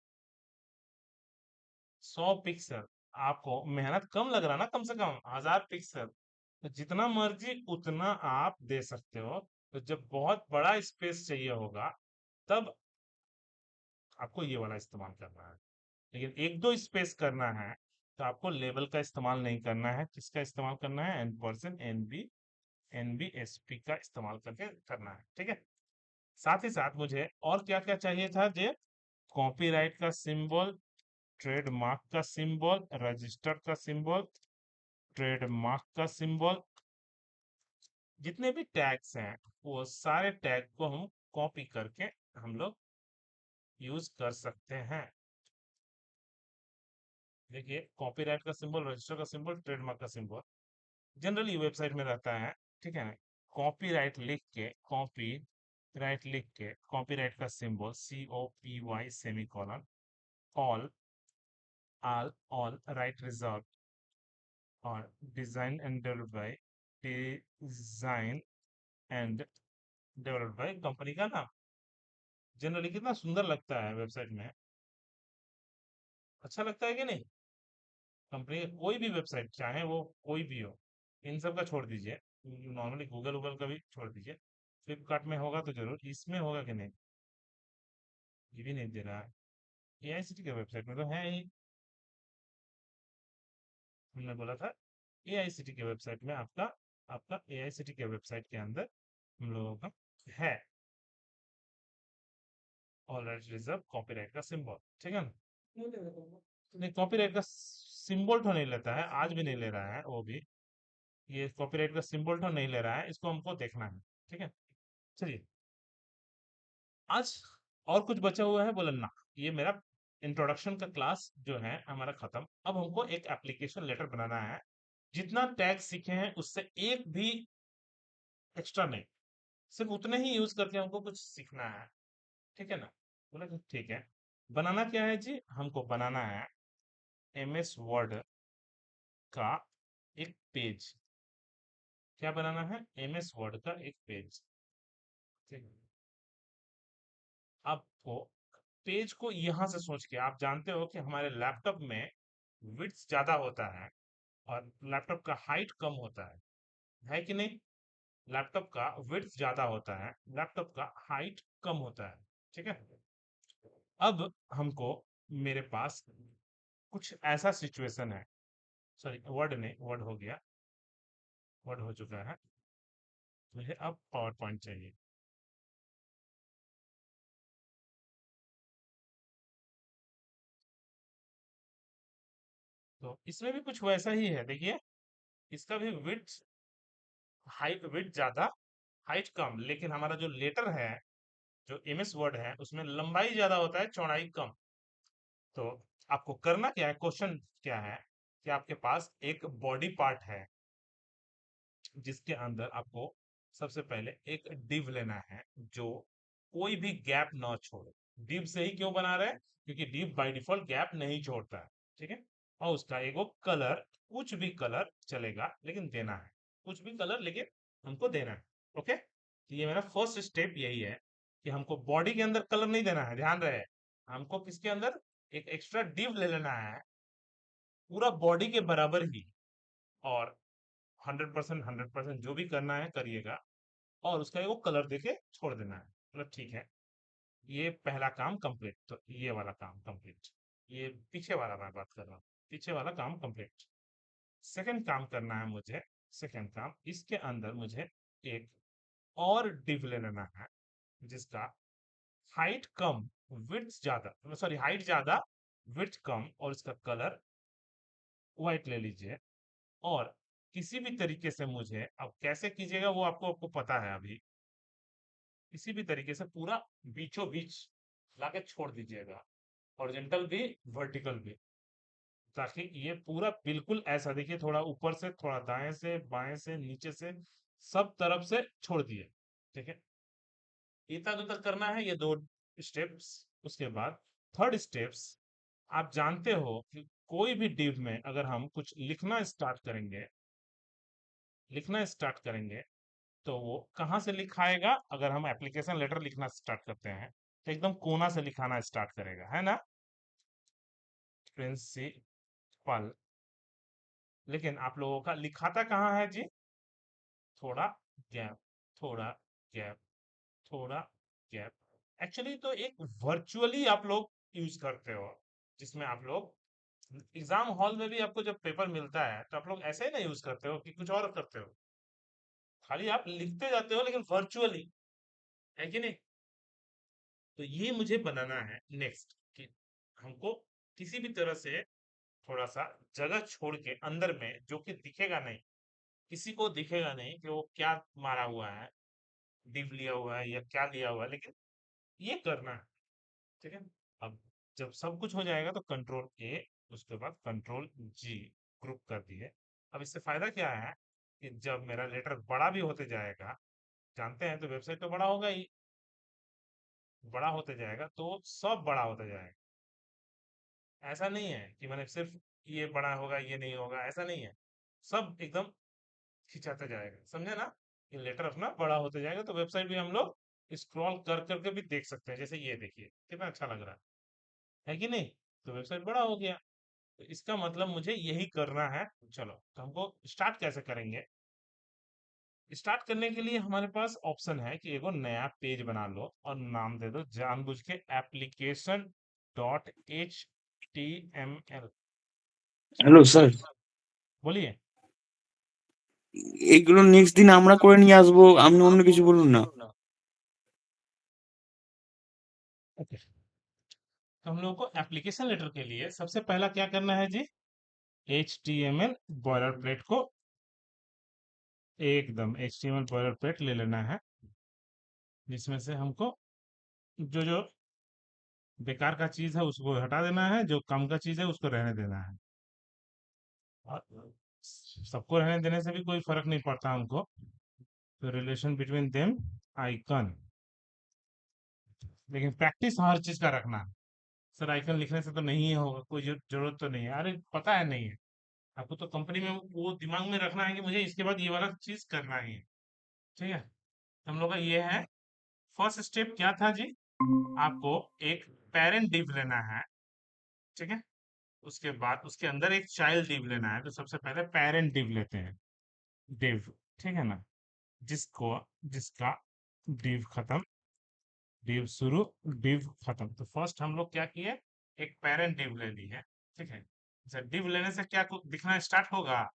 100 पिक्सल। आपको मेहनत कम लग रहा ना, कम से कम 1000 पिक्सल। तो जितना मर्जी उतना आप दे सकते हो। तो जब बहुत बड़ा स्पेस चाहिए होगा तब आपको ये वाला इस्तेमाल करना है। लेकिन एक दो स्पेस करना है तो आपको लेबल का इस्तेमाल नहीं करना है। किसका इस्तेमाल करना है? N% NB SP का इस्तेमाल करके करना है। ठीक है। साथ ही साथ मुझे और क्या क्या चाहिए था, जे कॉपीराइट का सिंबल, ट्रेडमार्क का सिंबल, रजिस्टर का सिंबल, ट्रेडमार्क का सिंबल, जितने भी टैग्स हैं वो सारे टैग को हम कॉपी करके हम लोग यूज कर सकते हैं। देखिए, कॉपीराइट का सिंबल, रजिस्टर का सिंबल, ट्रेडमार्क का सिंबल जनरली वेबसाइट में रहता है। ठीक है ना। कॉपीराइट लिख के, कॉपीराइट का symbol COPY semicolon, all, all right reserve, और design and develop by, design and develop by company का नाम। जनरली कितना सुंदर लगता है वेबसाइट में, अच्छा लगता है कि नहीं? कंपनी का कोई भी वेबसाइट, चाहे वो कोई भी हो, इन सब का छोड़ दीजिए, नॉर्मली गूगल वूगल का भी छोड़ दीजिए, फ्लिपकार्ट में होगा तो जरूर, इसमें होगा कि नहीं? ये भी नहीं दे रहा है। AICTE के वेबसाइट में तो है ही, हमने बोला था AICTE के वेबसाइट में, आपका आपका AICTE के वेबसाइट के अंदर हम लोगों का है ऑल राइट रिजर्व कॉपीराइट का सिंबल। ठीक है ना। नहीं, कॉपीराइट का सिंबल तो नहीं लेता है, आज भी नहीं ले रहा है वो भी। ये कॉपीराइट का सिंबल तो नहीं ले रहा है, इसको हमको देखना है। ठीक है। चलिए, आज और कुछ बचा हुआ है? बोला ना, ये मेरा इंट्रोडक्शन का क्लास जो है हमारा खत्म। अब हमको एक एप्लीकेशन लेटर बनाना है। जितना टैग सीखे हैं उससे एक भी एक्स्ट्रा नहीं, सिर्फ उतने ही यूज करके हमको कुछ सीखना है। ठीक है ना। बोला कि ठीक है। बनाना क्या है जी? हमको बनाना है MS Word का एक पेज। क्या बनाना है? MS Word का एक पेज। ठीक है। आपको पेज को यहां से सोच के, आप जानते हो कि हमारे लैपटॉप में विड्थ ज्यादा होता है और लैपटॉप का हाइट कम होता है कि नहीं? लैपटॉप का विड्थ ज्यादा होता है, लैपटॉप का हाइट कम होता है। ठीक है। अब हमको, मेरे पास कुछ ऐसा सिचुएशन है, सॉरी वर्ड नहीं, वर्ड हो गया, वर्ड हो चुका है, मुझे अब पावर पॉइंट चाहिए। तो इसमें भी कुछ वैसा ही है, देखिए इसका भी विड्थ, हाइट, विड्थ ज्यादा, हाइट कम, लेकिन हमारा जो लेटर है, जो एमएस वर्ड है, उसमें लंबाई ज्यादा होता है, चौड़ाई कम। तो आपको करना क्या है, क्वेश्चन क्या है कि आपके पास एक बॉडी पार्ट है जिसके अंदर आपको सबसे पहले एक डिव लेना है जो कोई भी गैप ना छोड़े। डिव से ही क्यों बना रहे हैं, क्योंकि डिव बाय डिफॉल्ट गैप नहीं छोड़ता है, ठीक है। और उसका एगो कलर, कुछ भी कलर चलेगा लेकिन देना है, कुछ भी कलर लेकिन हमको देना है। ओके, तो ये मेरा फर्स्ट स्टेप यही है कि हमको बॉडी के अंदर कलर नहीं देना है, ध्यान रहे, हमको किसके अंदर एक एक्स्ट्रा डिव ले लेना है, पूरा बॉडी के बराबर ही। और 100% जो भी करना है करिएगा, और उसका वो कलर देके छोड़ देना है, मतलब ठीक है। ये पहला काम कंप्लीट, तो ये वाला काम कंप्लीट, ये पीछे वाला मैं बात कर रहा हूँ, पीछे वाला काम कंप्लीट। सेकंड काम करना है मुझे, सेकंड काम, इसके अंदर मुझे एक और डिव ले लेना है जिसका हाइट कम, विड्थ ज्यादा, सॉरी हाइट ज्यादा, विड्थ कम, और इसका कलर व्हाइट ले लीजिए। और किसी भी तरीके से मुझे, अब कैसे कीजिएगा वो आपको आपको पता है अभी, किसी भी तरीके से पूरा बीचों बीच लाके छोड़ दीजिएगा, हॉरिजॉन्टल भी, वर्टिकल भी, ताकि ये पूरा बिल्कुल ऐसा, देखिए थोड़ा ऊपर से, थोड़ा दाएं से, बाएं से, नीचे से, सब तरफ से छोड़ दिए, ठीक है। इतना तो तक करना है, ये दो स्टेप्स। उसके बाद थर्ड स्टेप्स, आप जानते हो कि कोई भी डिव में अगर हम कुछ लिखना स्टार्ट करेंगे, लिखना स्टार्ट करेंगे, तो वो कहाँ से लिखाएगा, अगर हम एप्लीकेशन लेटर लिखना स्टार्ट करते हैं तो एकदम कोना से लिखाना स्टार्ट करेगा, है ना, प्रिंसिपल। लेकिन आप लोगों का लिखाता कहाँ है जी, थोड़ा गैप, थोड़ा गैप, थोड़ा गैप। एक्चुअली तो एक वर्चुअली आप लोग यूज करते हो, जिसमें आप लोग एग्जाम हॉल में भी आपको जब पेपर मिलता है तो आप लोग ऐसे ही ना यूज करते हो कि कुछ और करते हो, खाली आप लिखते जाते हो लेकिन वर्चुअली, है कि नहीं। तो ये मुझे बनाना है नेक्स्ट, कि हमको किसी भी तरह से थोड़ा सा जगह छोड़ के अंदर में, जो कि दिखेगा नहीं, किसी को दिखेगा नहीं कि वो क्या मारा हुआ है, डिव लिया हुआ है या क्या लिया हुआ है, लेकिन ये करना है, ठीक है। अब जब सब कुछ हो जाएगा तो कंट्रोल ए, उसके बाद कंट्रोल जी, ग्रुप कर दिए। अब इससे फायदा क्या है कि जब मेरा लेटर बड़ा भी होते जाएगा, जानते हैं तो वेबसाइट तो बड़ा होगा ही, बड़ा होते जाएगा तो सब बड़ा होता जाएगा। ऐसा नहीं है कि मैंने सिर्फ ये बड़ा होगा ये नहीं होगा, ऐसा नहीं है, सब एकदम खिंचाता जाएगा, समझे ना। ये लेटर अपना बड़ा होते जाएगा तो वेबसाइट भी हम लोग स्क्रॉल कर करके भी देख सकते हैं, जैसे ये देखिए कितना अच्छा लग रहा है कि नहीं। तो वेबसाइट बड़ा हो गया, तो इसका मतलब मुझे यही करना है। चलो, तो हमको स्टार्ट कैसे करेंगे, स्टार्ट करने के लिए हमारे पास ऑप्शन है कि एगो नया पेज बना लो और नाम दे दो जानबूझ के application dot H T M L. Hello sir, बोलिए। এইগুলো নেক্সট দিন আমরা করে নিয়ে আসবো, আপনি অন্য কিছু বলুন না। ओके, तो हम लोग को एप्लीकेशन लेटर के लिए सबसे पहला क्या करना है जी, H T M L boilerplate को, एकदम H T M L boilerplate ले लेना है, जिसमें से हमको जो जो बेकार का चीज है उसको हटा देना है, जो कम का चीज है उसको रहने देना है। और सबको रहने देने से भी कोई फर्क नहीं पड़ता हमको, तो रिलेशन बिटवीन देम, आइकन, लेकिन प्रैक्टिस हर चीज का रखना है। सर आइकन लिखने से तो नहीं होगा, कोई जरूरत तो नहीं है, अरे पता है नहीं है, आपको तो कंपनी में वो दिमाग में रखना है कि मुझे इसके बाद ये वाला चीज करना ही है, ठीक है। हम लोग का ये है, फर्स्ट स्टेप क्या था जी, आपको एक पेरेंट डिव लेना है, ठीक है। उसके बाद उसके अंदर एक चाइल्ड डिव लेना है, तो सबसे पहले पेरेंट डिव लेते हैं, डिव, ठीक है ना, जिसको, जिसका डिव खत्म, डिव शुरू, डिव खत्म। तो फर्स्ट हम लोग क्या किए, एक पेरेंट डिव ले ली है, ठीक है। अच्छा, डिव लेने से क्या कुछ दिखना स्टार्ट होगा?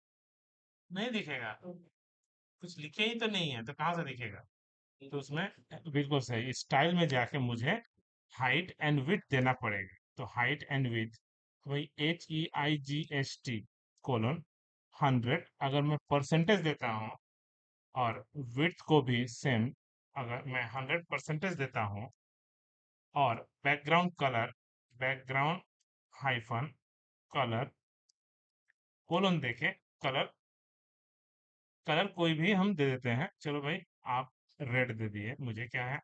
नहीं दिखेगा, कुछ लिखे ही तो नहीं है, तो कहाँ से दिखेगा? तो उसमें बिल्कुल सही स्टाइल में जाके मुझे हाइट एंड विड्थ देना पड़ेगा। तो हाइट एंड विड्थ वही HEIGHT कोलन 100, अगर मैं परसेंटेज देता हूँ, और विड्थ को भी सेम अगर मैं 100% देता हूँ, और background colour, background hyphen colour colon देके कलर, कलर कोई भी हम दे देते हैं, चलो भाई आप रेड दे दिए, मुझे क्या है,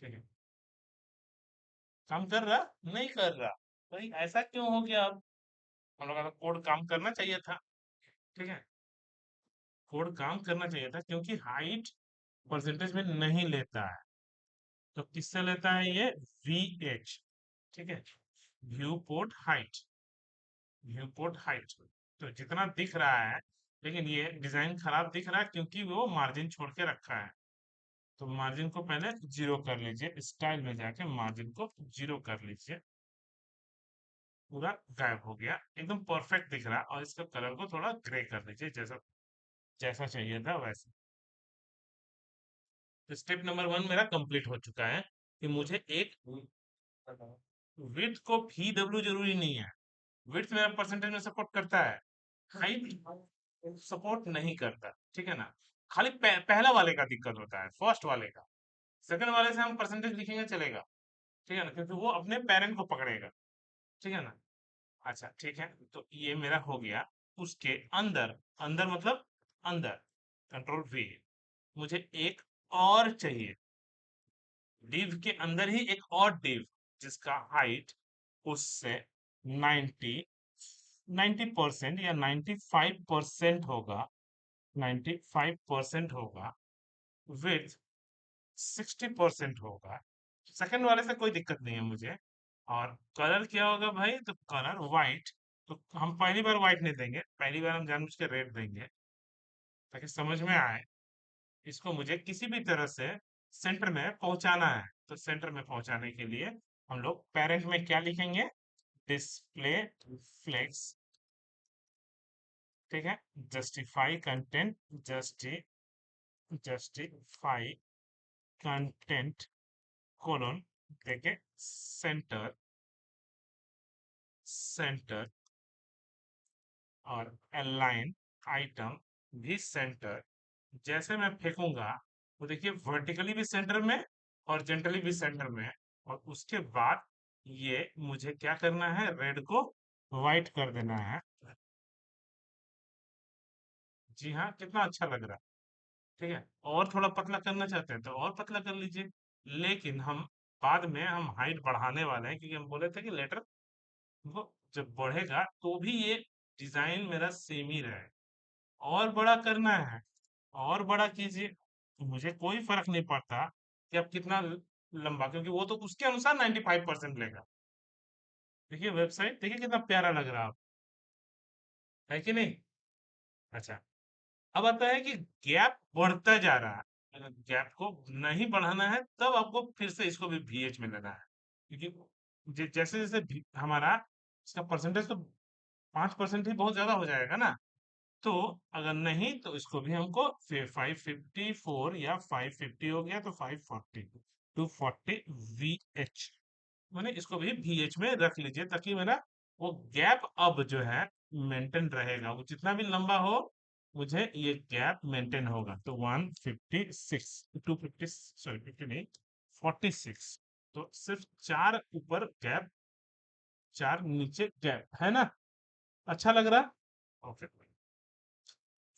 ठीक है। काम कर रहा, नहीं कर रहा, भाई ऐसा क्यों हो गया? अब हम लोग का कोड काम करना चाहिए था, ठीक है। कोड काम करना चाहिए था, क्योंकि हाइट परसेंटेज में नहीं लेता है, तो किससे लेता है ये? VH, ठीक है। View port height, view port height. तो जितना दिख रहा है, लेकिन ये डिजाइन खराब दिख रहा है क्योंकि वो मार्जिन छोड़ के रखा है। तो मार्जिन को पहले जीरो कर लीजिए, स्टाइल में जाके मार्जिन को जीरो कर लीजिए, पूरा गायब हो गया, एकदम परफेक्ट दिख रहा है। और इसका कलर को थोड़ा ग्रे कर लीजिए, जैसा जैसा चाहिए था वैसे। तो स्टेप नंबर 1 मेरा कंप्लीट हो चुका है, कि मुझे एक विड्थ को भी डब्ल्यू जरूरी नहीं है, विड्थ मेरा परसेंटेज में सपोर्ट करता है, हाइट सपोर्ट नहीं करता, ठीक है ना। खाली पहला वाले का दिक्कत होता है, फर्स्ट वाले का। सेकंड वाले से हम परसेंटेज लिखेंगे चलेगा, ठीक है ना, क्योंकि वो अपने पेरेंट को पकड़ेगा, ठीक है ना। अच्छा ठीक है, तो ये मेरा हो गया। उसके अंदर, अंदर मतलब अंदर, कंट्रोल V, मुझे एक और चाहिए, डिव के अंदर ही एक और डिव, जिसका हाइट उससे 90 90% या 95% होगा, 95% होगा, विथ 60% होगा। सेकंड वाले से कोई दिक्कत नहीं है मुझे। और कलर क्या होगा भाई? तो कलर व्हाइट। तो हम पहली बार व्हाइट नहीं देंगे, पहली बार हम जानबूझ के रेड देंगे, ताकि समझ में आए। इसको मुझे किसी भी तरह से सेंटर में पहुंचाना है। तो सेंटर में पहुंचाने के लिए हम लोग पेरेंट में क्या लिखेंगे? डिस्प्ले फ्लेक्स, ठीक है। Justify content, justify content colon देके सेंटर, सेंटर, और अलाइन आइटम भी सेंटर। जैसे मैं फेंकूंगा, वो देखिए वर्टिकली भी सेंटर में, हॉरिजॉन्टली भी सेंटर में। और उसके बाद ये मुझे क्या करना है? रेड को व्हाइट कर देना है। जी हाँ, कितना अच्छा लग रहा है, ठीक है। और थोड़ा पतला करना चाहते हैं तो और पतला कर लीजिए, लेकिन हम बाद में हम हाइट बढ़ाने वाले हैं, क्योंकि हम बोले थे कि लेटर वो जब बढ़ेगा तो भी ये डिजाइन मेरा सेम ही रहे। और बड़ा करना है, और बड़ा कीजिए, मुझे कोई फर्क नहीं पड़ता कि अब कितना लंबा, क्योंकि वो तो उसके अनुसार 95% लेगा। देखिए वेबसाइट, देखिए कितना प्यारा लग रहा है कि नहीं? अच्छा, अब आता है कि गैप बढ़ता जा रहा है। अगर गैप को नहीं बढ़ाना है, तब आपको फिर से इसको भी VH में लेना है, क्योंकि जैसे जैसे हमारा इसका परसेंटेज तो 5% ही बहुत ज्यादा हो जाएगा ना। तो अगर नहीं, तो इसको भी हमको फिर 554 या 550 हो गया तो 540, 240 VH, मैंने इसको भी VH में रख लीजिए, ताकि मेरा वो गैप अब जो है मेंटेन रहेगा। वो जितना भी लंबा हो, मुझे ये गैप मेंटेन होगा। तो 156, 250, सॉरी 50 नहीं, 46। तो सिर्फ 4 ऊपर गैप, 4 नीचे गैप है ना। अच्छा लग रहा? ओके,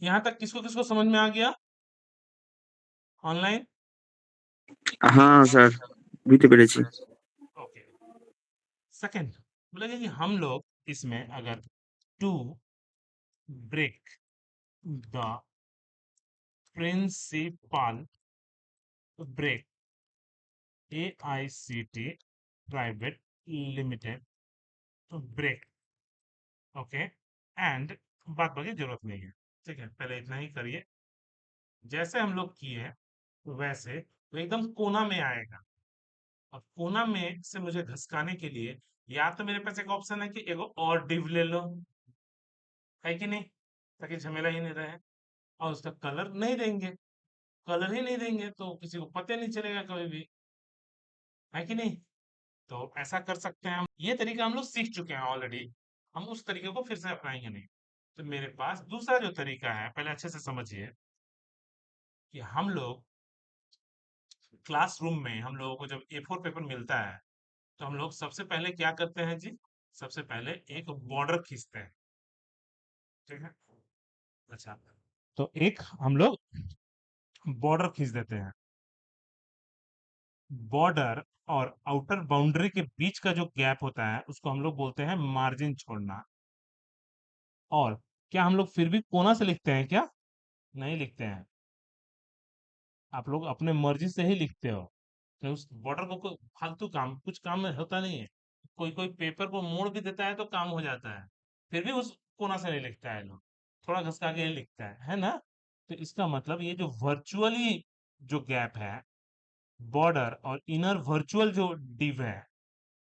यहाँ तक किसको किसको समझ में आ गया ऑनलाइन? हाँ স্যার, বুঝতে পেরেছি। ओके। सेकंड बोलेगा कि हम लोग इसमें अगर to break the principle break AICT private limited, तो ब्रेक, ओके, एंड बात बाकी जरूरत नहीं है, ठीक है। पहले इतना ही करिए, जैसे हम लोग किए वैसे तो एकदम कोना में आएगा। और कोना में से मुझे घसकाने के लिए या तो मेरे पास एक ऑप्शन है कि एगो और डिव ले लो, है कि नहीं, ताकि झमेला ही नहीं रहे। और उसका कलर नहीं देंगे, कलर ही नहीं देंगे तो किसी को पता नहीं चलेगा कभी भी, है कि नहीं। तो ऐसा कर सकते हैं हम, ये तरीका हम लोग सीख चुके हैं ऑलरेडी, हम उस तरीके को फिर से अपनाएंगे नहीं। तो मेरे पास दूसरा जो तरीका है, पहले अच्छे से समझिए कि हम लोग क्लासरूम में हम लोगों को जब A4 पेपर मिलता है, तो हम लोग सबसे पहले क्या करते हैं जी, सबसे पहले एक बॉर्डर खींचते हैं, ठीक है। अच्छा, तो एक हम लोग बॉर्डर खींच देते हैं। बॉर्डर और आउटर बाउंड्री के बीच का जो गैप होता है उसको हम लोग बोलते हैं मार्जिन छोड़ना। और क्या हम लोग फिर भी कोना से लिखते हैं क्या? नहीं लिखते हैं। आप लोग अपने मर्जी से ही लिखते हो। तो उस बॉर्डर को कोई फालतू काम, कुछ काम में होता नहीं है। कोई कोई पेपर को मोड़ भी देता है तो काम हो जाता है, फिर भी उस कोना से नहीं लिखता है लोग, थोड़ा घसका के ही लिखता है ना। तो इसका मतलब ये जो वर्चुअली जो गैप है, बॉर्डर और इनर वर्चुअल जो डिव है,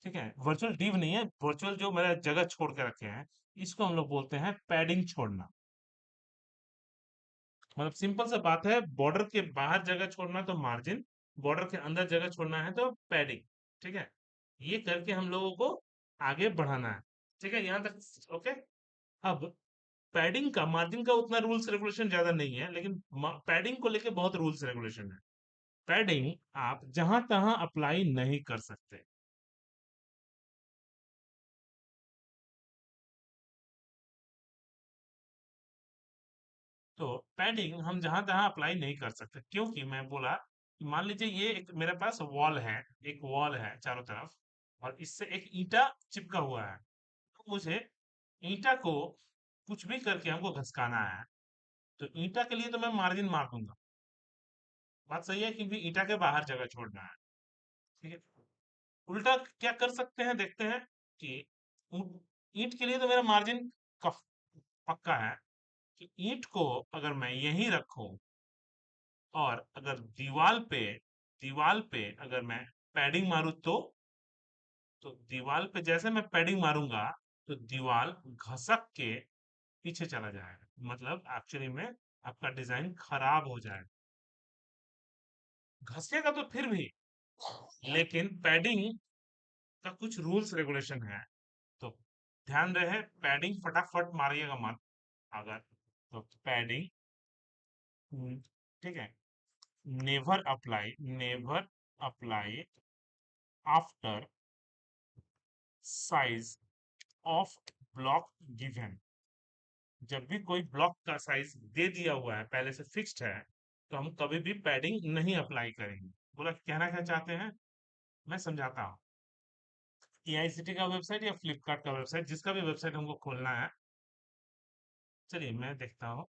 ठीक है, वर्चुअल डिव नहीं है, वर्चुअल जो मेरा जगह छोड़ के रखे हैं, इसको हम लोग बोलते हैं पैडिंग छोड़ना। मतलब सिंपल सा बात है, बॉर्डर के बाहर जगह छोड़ना तो मार्जिन, बॉर्डर के अंदर जगह छोड़ना है तो पैडिंग, ठीक है। ये करके हम लोगों को आगे बढ़ाना है, ठीक है, यहाँ तक ओके। अब पैडिंग का, मार्जिन का उतना रूल्स रेगुलेशन ज्यादा नहीं है, लेकिन पैडिंग को लेके बहुत रूल्स रेगुलेशन है। पैडिंग आप जहां तहां अप्लाई नहीं कर सकते। तो पैडिंग हम जहां तहां अप्लाई नहीं कर सकते, क्योंकि मैं बोला कि मान लीजिए ये एक मेरे पास वॉल है, एक वॉल है चारों तरफ, और इससे एक ईंटा चिपका हुआ है। तो मुझे ईंटा को कुछ भी करके हमको घसकाना है, तो ईंटा के लिए तो मैं मार्जिन मार दूंगा, बात सही है, क्योंकि ईंटा के बाहर जगह छोड़ना है, ठीक है। उल्टा क्या कर सकते हैं, देखते हैं कि ईंट के लिए तो मेरा मार्जिन पक्का है, कि ईंट को अगर मैं यहीं रखूं और अगर दीवाल पे अगर मैं पैडिंग मारूं, तो दीवाल पे जैसे मैं पैडिंग मारूंगा तो दीवाल घसक के पीछे चला जाएगा, मतलब एक्चुअली में आपका डिजाइन खराब हो जाएगा। घसेगा तो फिर भी, लेकिन पैडिंग का कुछ रूल्स रेगुलेशन है, तो ध्यान रहे, पैडिंग फटाफट मारिएगा मत। अगर तो पैडिंग, ठीक है, never apply after size of block given. जब भी कोई ब्लॉक का साइज दे दिया हुआ है, पहले से फिक्स्ड है, तो हम कभी भी पैडिंग नहीं अप्लाई करेंगे। बोला कहना क्या चाहते हैं, मैं समझाता हूँ। एआईसीटी का वेबसाइट या फ्लिपकार्ट का वेबसाइट, जिसका भी वेबसाइट हमको खोलना है, चलिए मैं देखता हूँ।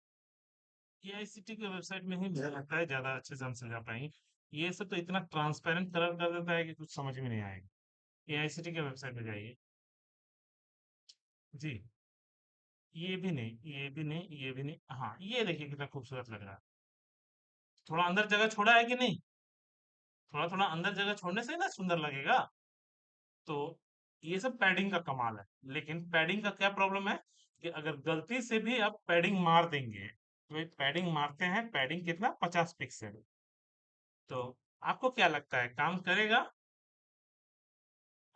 एआईसीटी के वेबसाइट में ही मुझे लगता है ज्यादा अच्छे से हम समझा पाएंगे। ये सब तो इतना ट्रांसपेरेंट कलर कर देता है कि कुछ समझ में नहीं आएगा। एआईसीटी के वेबसाइट में जाइए जी। ये भी नहीं, ये भी नहीं, ये भी नहीं, हाँ ये देखिए कितना खूबसूरत लग रहा है। थोड़ा अंदर जगह छोड़ा है कि नहीं, थोड़ा थोड़ा अंदर जगह छोड़ने से ही ना सुंदर लगेगा। तो ये सब पैडिंग का कमाल है। लेकिन पैडिंग का क्या प्रॉब्लम है, कि अगर गलती से भी आप पैडिंग मार देंगे, तो पैडिंग मारते हैं, पैडिंग कितना, 50 पिक्सल, तो आपको क्या लगता है काम करेगा?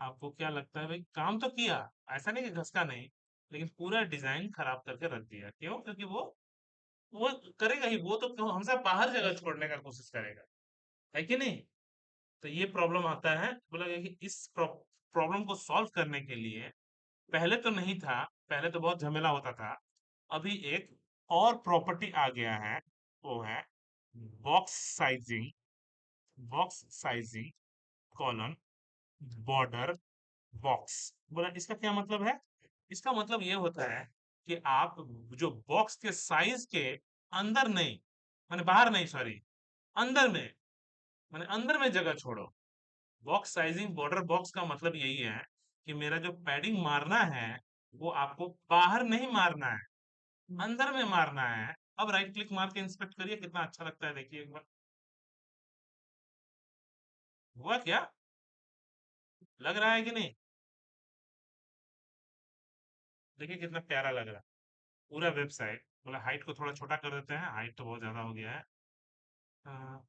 आपको क्या लगता है भाई, काम तो किया, ऐसा नहीं कि घसका नहीं, लेकिन पूरा डिजाइन खराब करके रख दिया। क्यों? क्योंकि वो करेगा ही, वो तो हमसे बाहर जगह छोड़ने का कोशिश करेगा, है कि नहीं। तो ये प्रॉब्लम आता है। बोला गया कि इस प्रॉब्लम को सॉल्व करने के लिए, पहले तो नहीं था, पहले तो बहुत झमेला होता था, अभी एक और प्रॉपर्टी आ गया है, वो है box sizing, box sizing colon border box. बोला इसका क्या मतलब है? इसका मतलब ये होता है कि आप जो बॉक्स के साइज के अंदर नहीं, माने बाहर नहीं, सॉरी, अंदर में, माने अंदर में जगह छोड़ो। बॉक्स साइजिंग बॉर्डर बॉक्स का मतलब यही है कि मेरा जो पैडिंग मारना है, वो आपको बाहर नहीं मारना है, अंदर में मारना है। अब राइट क्लिक मार के इंस्पेक्ट करिए, कितना अच्छा लगता है, देखिए एक बार। हुआ क्या? लग रहा है कि नहीं? देखिए कितना प्यारा लग रहा है पूरा वेबसाइट। मतलब हाइट को थोड़ा छोटा कर देते हैं, हाइट तो बहुत ज्यादा हो गया है।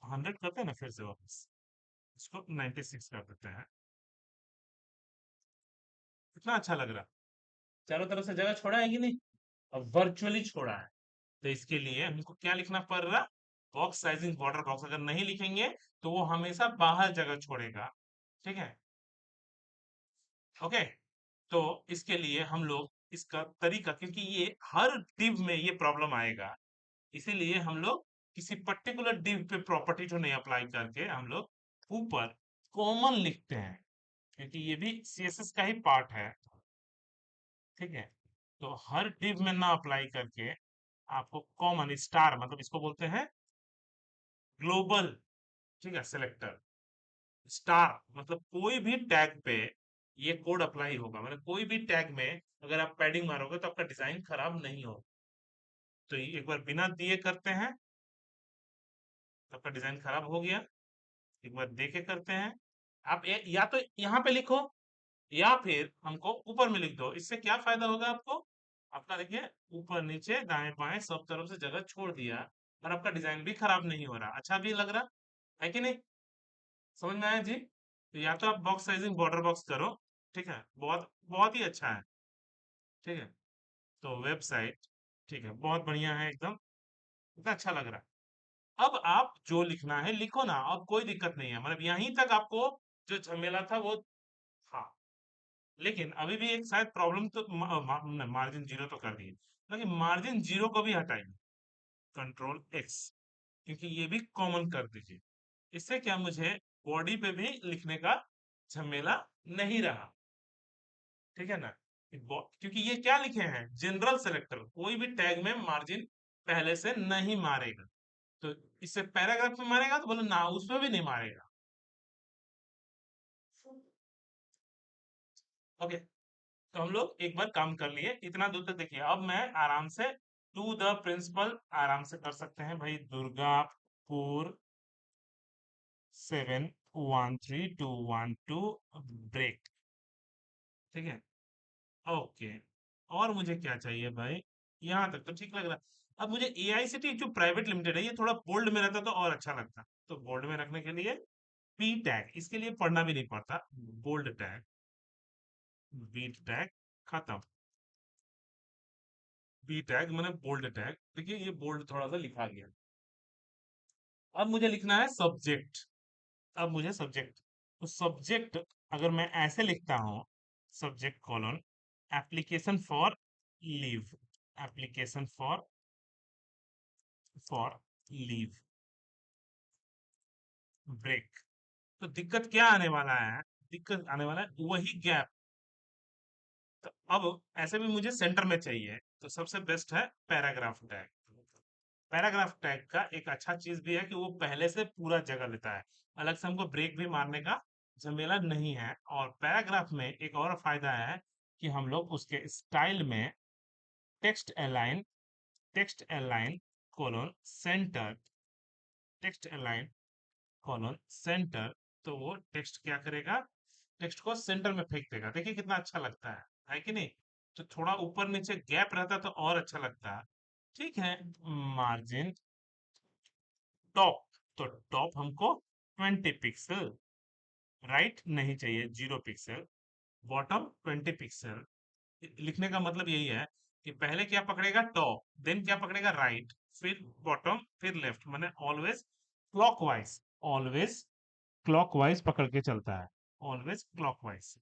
100 करते हैं ना फिर से वापस, इसको 96 कर देते हैं। कितना अच्छा लग रहा है। चारों तरफ से जगह छोड़ा है कि नहीं? और वर्चुअली छोड़ा है। तो इसके लिए हमको क्या लिखना पड़ रहा? Box sizing border box. अगर नहीं लिखेंगे तो वो हमेशा बाहर जगह छोड़ेगा। ठीक है। ओके। तो इसके लिए हम लोग इसका तरीका, क्योंकि ये हर div में ये प्रॉब्लम आएगा, इसीलिए हम लोग किसी पर्टिकुलर div पे प्रॉपर्टी तो नहीं अप्लाई करके हम लोग ऊपर कॉमन लिखते हैं, क्योंकि ये भी सीएसएस का ही पार्ट है। ठीक है। तो हर div में ना अप्लाई करके आपको कॉमन स्टार, मतलब इसको बोलते हैं ग्लोबल, ठीक है, सिलेक्टर। स्टार मतलब कोई भी टैग पे ये कोड अप्लाई होगा, मतलब कोई भी टैग में अगर आप पैडिंग मारोगे तो आपका डिजाइन खराब नहीं हो। तो ये एक बार बिना दिए करते हैं तो आपका डिजाइन खराब हो गया। एक बार देके करते हैं। आप या तो यहाँ पे लिखो या फिर हमको ऊपर में लिख दो। इससे क्या फायदा होगा आपको? आपका देखिए ऊपर नीचे दाएं बाएं सब तरफ से जगह छोड़ दिया, और आपका डिजाइन भी खराब नहीं हो रहा, अच्छा भी लग रहा है कि नहीं? समझ में आया जी? तो या तो आप बॉक्स साइजिंग बॉर्डर बॉक्स करो, ठीक है, बहुत बहुत ही अच्छा है। ठीक है। तो वेबसाइट, ठीक है, बहुत बढ़िया है एकदम, इतना अच्छा लग रहा है। अब आप जो लिखना है लिखो ना, अब कोई दिक्कत नहीं है, मतलब यहीं तक आपको जो झमेला था वो था। लेकिन अभी भी एक शायद प्रॉब्लम तो मार्जिन जीरो तो कर दिए, लेकिन मार्जिन जीरो को भी हटाइए, कंट्रोल एक्स, क्योंकि ये भी कॉमन कर दीजिए। इससे क्या, मुझे बॉडी पे भी लिखने का झमेला नहीं रहा। ठीक है ना? क्योंकि ये क्या लिखे हैं, जनरल सेलेक्टर, कोई भी टैग में मार्जिन पहले से नहीं मारेगा। तो इससे पैराग्राफ में मारेगा तो बोले ना, उसमें भी नहीं मारेगा। ओके। तो हम लोग एक बार काम कर लिए, इतना दूर तक देखिए। अब मैं आराम से टू द प्रिंसिपल आराम से कर सकते हैं भाई। दुर्गापुर 713212 ब्रेक। ठीक है। ओके। और मुझे क्या चाहिए भाई? यहाँ तक तो ठीक लग रहा है। अब मुझे एआईसीटी जो प्राइवेट लिमिटेड है, ये थोड़ा बोल्ड में रहता तो और अच्छा लगता। तो बोल्ड में रखने के लिए पी टैग, इसके लिए पढ़ना भी नहीं पड़ता। बोल्ड टैग, बी टैग, खत्म। बी टैग मैंने बोल्ड टैग, देखिए ये बोल्ड थोड़ा सा लिखा गया। अब मुझे लिखना है सब्जेक्ट। अब मुझे सब्जेक्ट, तो सब्जेक्ट अगर मैं ऐसे लिखता हूं, subject colon application for leave, application for leave break, तो दिक्कत क्या आने वाला है? दिक्कत आने वाला है वही गैप। तो अब ऐसे भी मुझे सेंटर में चाहिए, तो सबसे बेस्ट है पैराग्राफ टैग। पैराग्राफ टैग का एक अच्छा चीज भी है कि वो पहले से पूरा जगह लेता है, अलग से हमको ब्रेक भी मारने का झमेला नहीं है। और पैराग्राफ में एक और फायदा है कि हम लोग उसके स्टाइल में text align colon centre, text align colon centre, तो वो टेक्स्ट क्या करेगा, टेक्स्ट को सेंटर में फेंक देगा। देखिए कितना अच्छा लगता है कि नहीं? तो थोड़ा ऊपर नीचे गैप रहता तो और अच्छा लगता। ठीक है। मार्जिन टॉप, तो टॉप हमको 20 पिक्सल, राइट नहीं चाहिए, 0 पिक्सल। Bottom 20 pixel. लिखने का मतलब यही है कि पहले क्या पकड़ेगा, टॉप, देन क्या पकड़ेगा, राइट, फिर बॉटम, फिर लेफ्ट, माने ऑलवेज क्लॉकवाइज, ऑलवेज क्लॉकवाइज पकड़ के चलता है, always clockwise.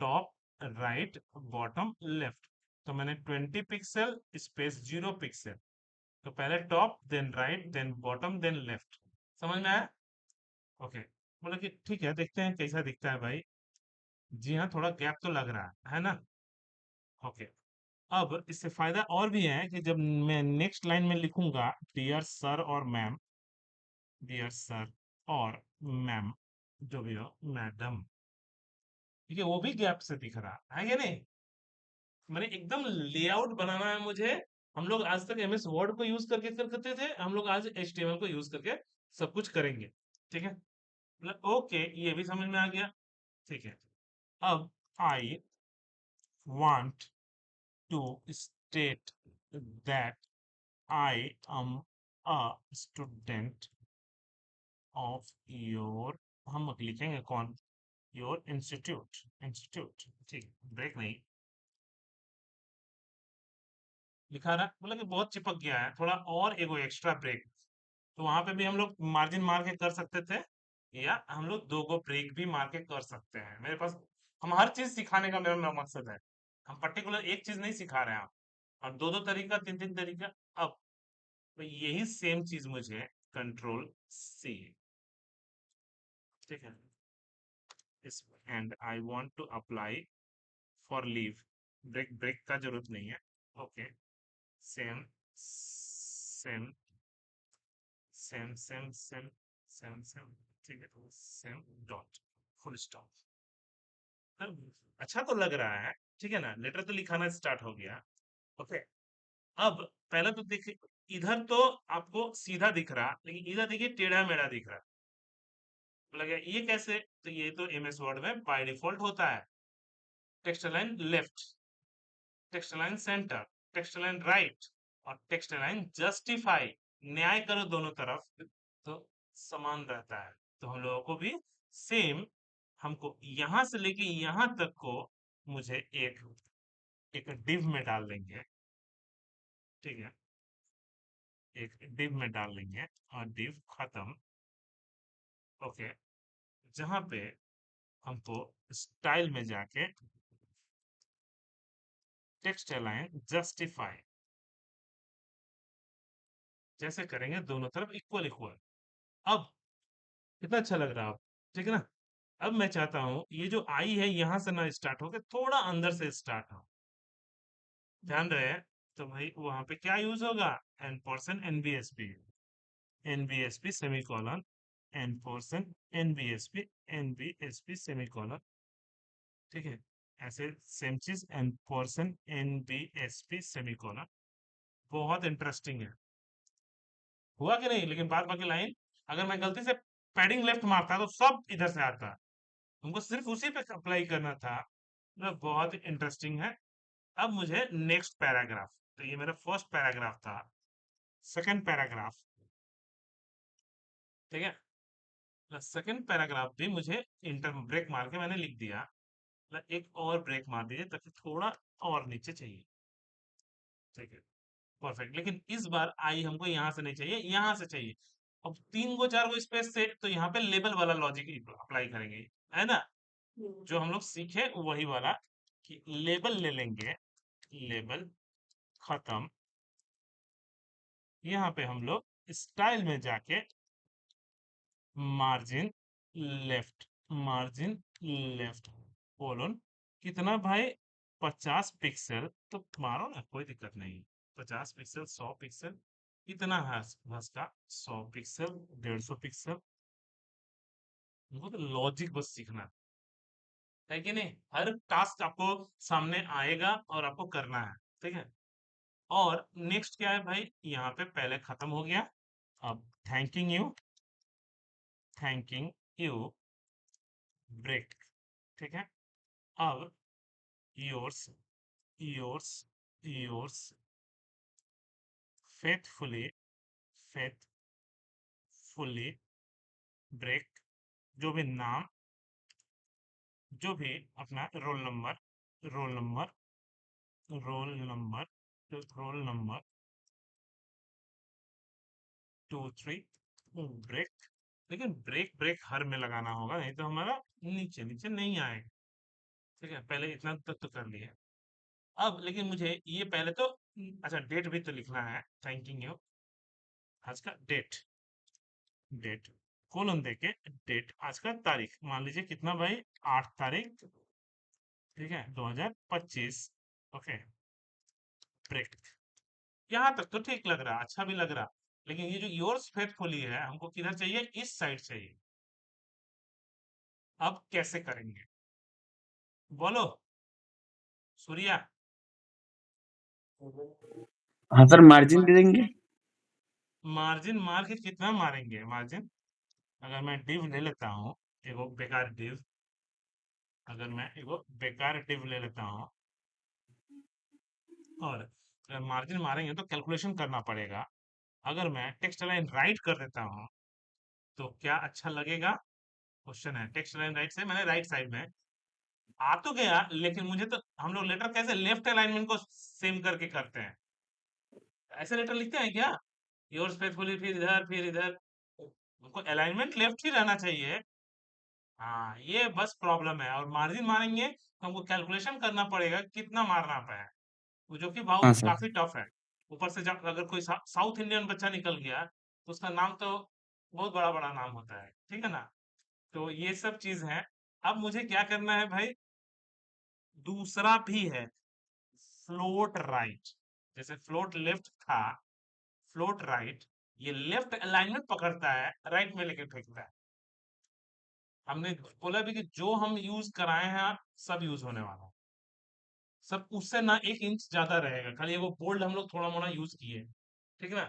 Top, right, bottom, left. तो मैंने 20 पिक्सल स्पेस 0 पिक्सल, तो पहले top then right then bottom then left. समझ में आया? ओके। बोला कि ठीक है, देखते हैं कैसा दिखता है भाई। जी हाँ, थोड़ा गैप तो लग रहा है ना? ओके। अब इससे फायदा और भी है कि जब मैं नेक्स्ट लाइन में लिखूंगा डियर सर और मैम, डियर सर और मैम, जो भी हो, मैडम, ठीक है, वो भी गैप से दिख रहा है कि नहीं? मैंने एकदम लेआउट बनाना है मुझे। हम लोग आज तक एमएस वर्ड को यूज करके करते थे, हम लोग आज एचटीएमएल को यूज करके सब कुछ करेंगे। ठीक है। मतलब ओके, ये भी समझ में आ गया। ठीक है, अब I want to state that I am a student of your, हम लिखेंगे कौन, योर इंस्टीट्यूट, इंस्टीट्यूट, ठीक, ब्रेक नहीं लिखा रहा, मतलब कि बहुत चिपक गया है थोड़ा, और एगो एक्स्ट्रा ब्रेक। तो वहां पे भी हम लोग मार्जिन मार के कर सकते थे, या हम लोग दो गो ब्रेक भी मार के कर सकते हैं। मेरे पास, हम हर चीज सिखाने का मेरा मकसद है, हम पर्टिकुलर एक चीज नहीं सिखा रहे हैं आप, और दो दो तरीका, तीन तीन तरीका। अब तो यही सेम चीज मुझे कंट्रोल सी, ठीक है, इस, and I want to apply for leave, break, break का जरूरत नहीं है। Okay, same same same same same same same, ठीक है, सेम डॉट, फुल स्टॉप। अच्छा तो लग रहा है, ठीक है ना, लेटर तो लिखाना स्टार्ट हो गया। ओके, अब पहले तो देखिए, इधर तो आपको सीधा दिख रहा, लेकिन इधर देखिए टेढ़ा मेढ़ा दिख रहा, लगे ये कैसे, तो ये तो एमएस वर्ड में बाय डिफॉल्ट होता है। Text line left, text line centre, text line right, और टेक्स्ट लाइन जस्टिफाई, न्याय करो दोनों तरफ, तो समान रहता है। तो हम लोगों को भी सेम, हमको यहां से लेके यहां तक को मुझे एक एक डिव में डाल देंगे, ठीक है, एक डिव में डाल देंगे, और डिव खत्म। ओके, जहां पे हमको स्टाइल में जाके टेक्स्ट अलाइन जस्टिफाई, जैसे करेंगे दोनों तरफ इक्वल इक्वल। अब कितना अच्छा लग रहा है अब, ठीक है ना। अब मैं चाहता हूं ये जो आई है यहां से ना स्टार्ट होकर थोड़ा अंदर से स्टार्ट हो, ध्यान रहे। तो भाई वहां पे क्या यूज होगा, N percent NBSP, NBSP semicolon, N percent NBSP, NBSP semicolon, ठीक है, ऐसे सेम चीज एन परसेंट एनबीएसपी सेमीकोलन। बहुत इंटरेस्टिंग है, हुआ कि नहीं, लेकिन बाद बाकी लाइन, अगर मैं गलती से पैडिंग लेफ्ट मारता तो सब इधर से आता, हमको सिर्फ उसी पे अप्लाई करना था। मतलब बहुत इंटरेस्टिंग है। अब मुझे नेक्स्ट पैराग्राफ, तो ये मेरा फर्स्ट पैराग्राफ था, सेकंड पैराग्राफ, ठीक है, सेकंड पैराग्राफ भी मुझे इंटर ब्रेक मार के मैंने लिख दिया, मतलब एक और ब्रेक मार दीजिए ताकि थोड़ा और नीचे चाहिए, ठीक है, परफेक्ट। लेकिन इस बार आई हमको यहाँ से नहीं चाहिए, यहाँ से चाहिए। अब तीन गो चार गो स्पेस से, तो यहाँ पे लेबल वाला लॉजिक अप्लाई करेंगे, है ना, जो हम लोग सीखे वही वाला, कि लेबल ले लेंगे, लेबल खत्म। यहाँ पे हम लोग स्टाइल में जाके margin left, margin left, colon, कितना भाई, 50 पिक्सल, तो मारो ना, कोई दिक्कत नहीं, 50 पिक्सल, 100 पिक्सल, इतना हंस का, 100 पिक्सल, 150 पिक्सल, वो तो लॉजिक बस सीखना है कि नहीं, हर टास्क आपको सामने आएगा और आपको करना है, ठीक है। और नेक्स्ट क्या है भाई, यहाँ पे पहले खत्म हो गया, अब thanking you, thanking you break, ठीक है। अब yours, yours, yours faithfully, faithfully break, जो भी नाम, जो भी अपना roll number, roll number, roll number, roll number 2 3 break, लेकिन ब्रेक ब्रेक हर में लगाना होगा, नहीं तो हमारा नीचे नीचे नहीं आएगा, ठीक है, पहले इतना तक तो कर लिया। अब लेकिन मुझे ये पहले तो, अच्छा डेट भी तो लिखना है, थैंकिंग यू, आज का डेट, डेट कोलन देके, डेट आज का तारीख मान लीजिए कितना भाई, 8 तारीख, ठीक है, 2025। ओके, ब्रेक, यहाँ तक तो ठीक लग रहा, अच्छा भी लग रहा, लेकिन ये जो योर्स फेथफुली है हमको किधर चाहिए, इस साइड चाहिए। अब कैसे करेंगे, बोलो सूर्या। हाँ सर, मार्जिन दे देंगे। मार्जिन मार के कितना मारेंगे मार्जिन, अगर मैं div ले लेता हूँ, एगो बेकार div, अगर मैं एगो बेकार div ले लेता हूँ और मार्जिन मारेंगे तो कैलकुलेशन करना पड़ेगा। अगर मैं टेक्स्ट लाइन राइट कर देता हूँ तो क्या अच्छा लगेगा? क्वेश्चन है। टेक्स्ट लाइन राइट से मैंने राइट साइड में आ तो गया, लेकिन मुझे तो हम लोग लेटर कैसे लेफ्ट अलाइनमेंट को सेम करके करते हैं, ऐसे लेटर लिखते हैं क्या? योर्स फेथफुली, फिर इधर हमको अलाइनमेंट लेफ्ट ही रहना चाहिए। हाँ, ये बस प्रॉब्लम है। और मार्जिन मारेंगे तो हमको कैलकुलेशन करना पड़ेगा कितना मारना है, वो जो कि हाँ बहुत सर। काफी टफ है। ऊपर से जब अगर कोई साउथ इंडियन बच्चा निकल गया तो उसका नाम तो बहुत बड़ा बड़ा नाम होता है, ठीक है ना? तो ये सब चीज है। अब मुझे क्या करना है भाई? दूसरा भी है, फ्लोट राइट। जैसे फ्लोट लेफ्ट था, फ्लोट राइट, ये लेफ्ट अलाइनमेंट पकड़ता है, राइट में लेके फेंकता है। हमने बोला भी कि जो हम यूज कराए हैं सब यूज होने वाला है। सब उससे ना 1 इंच ज्यादा रहेगा, खाली वो बोल्ड हम लोग थोड़ा मोड़ा यूज किए, ठीक है ना?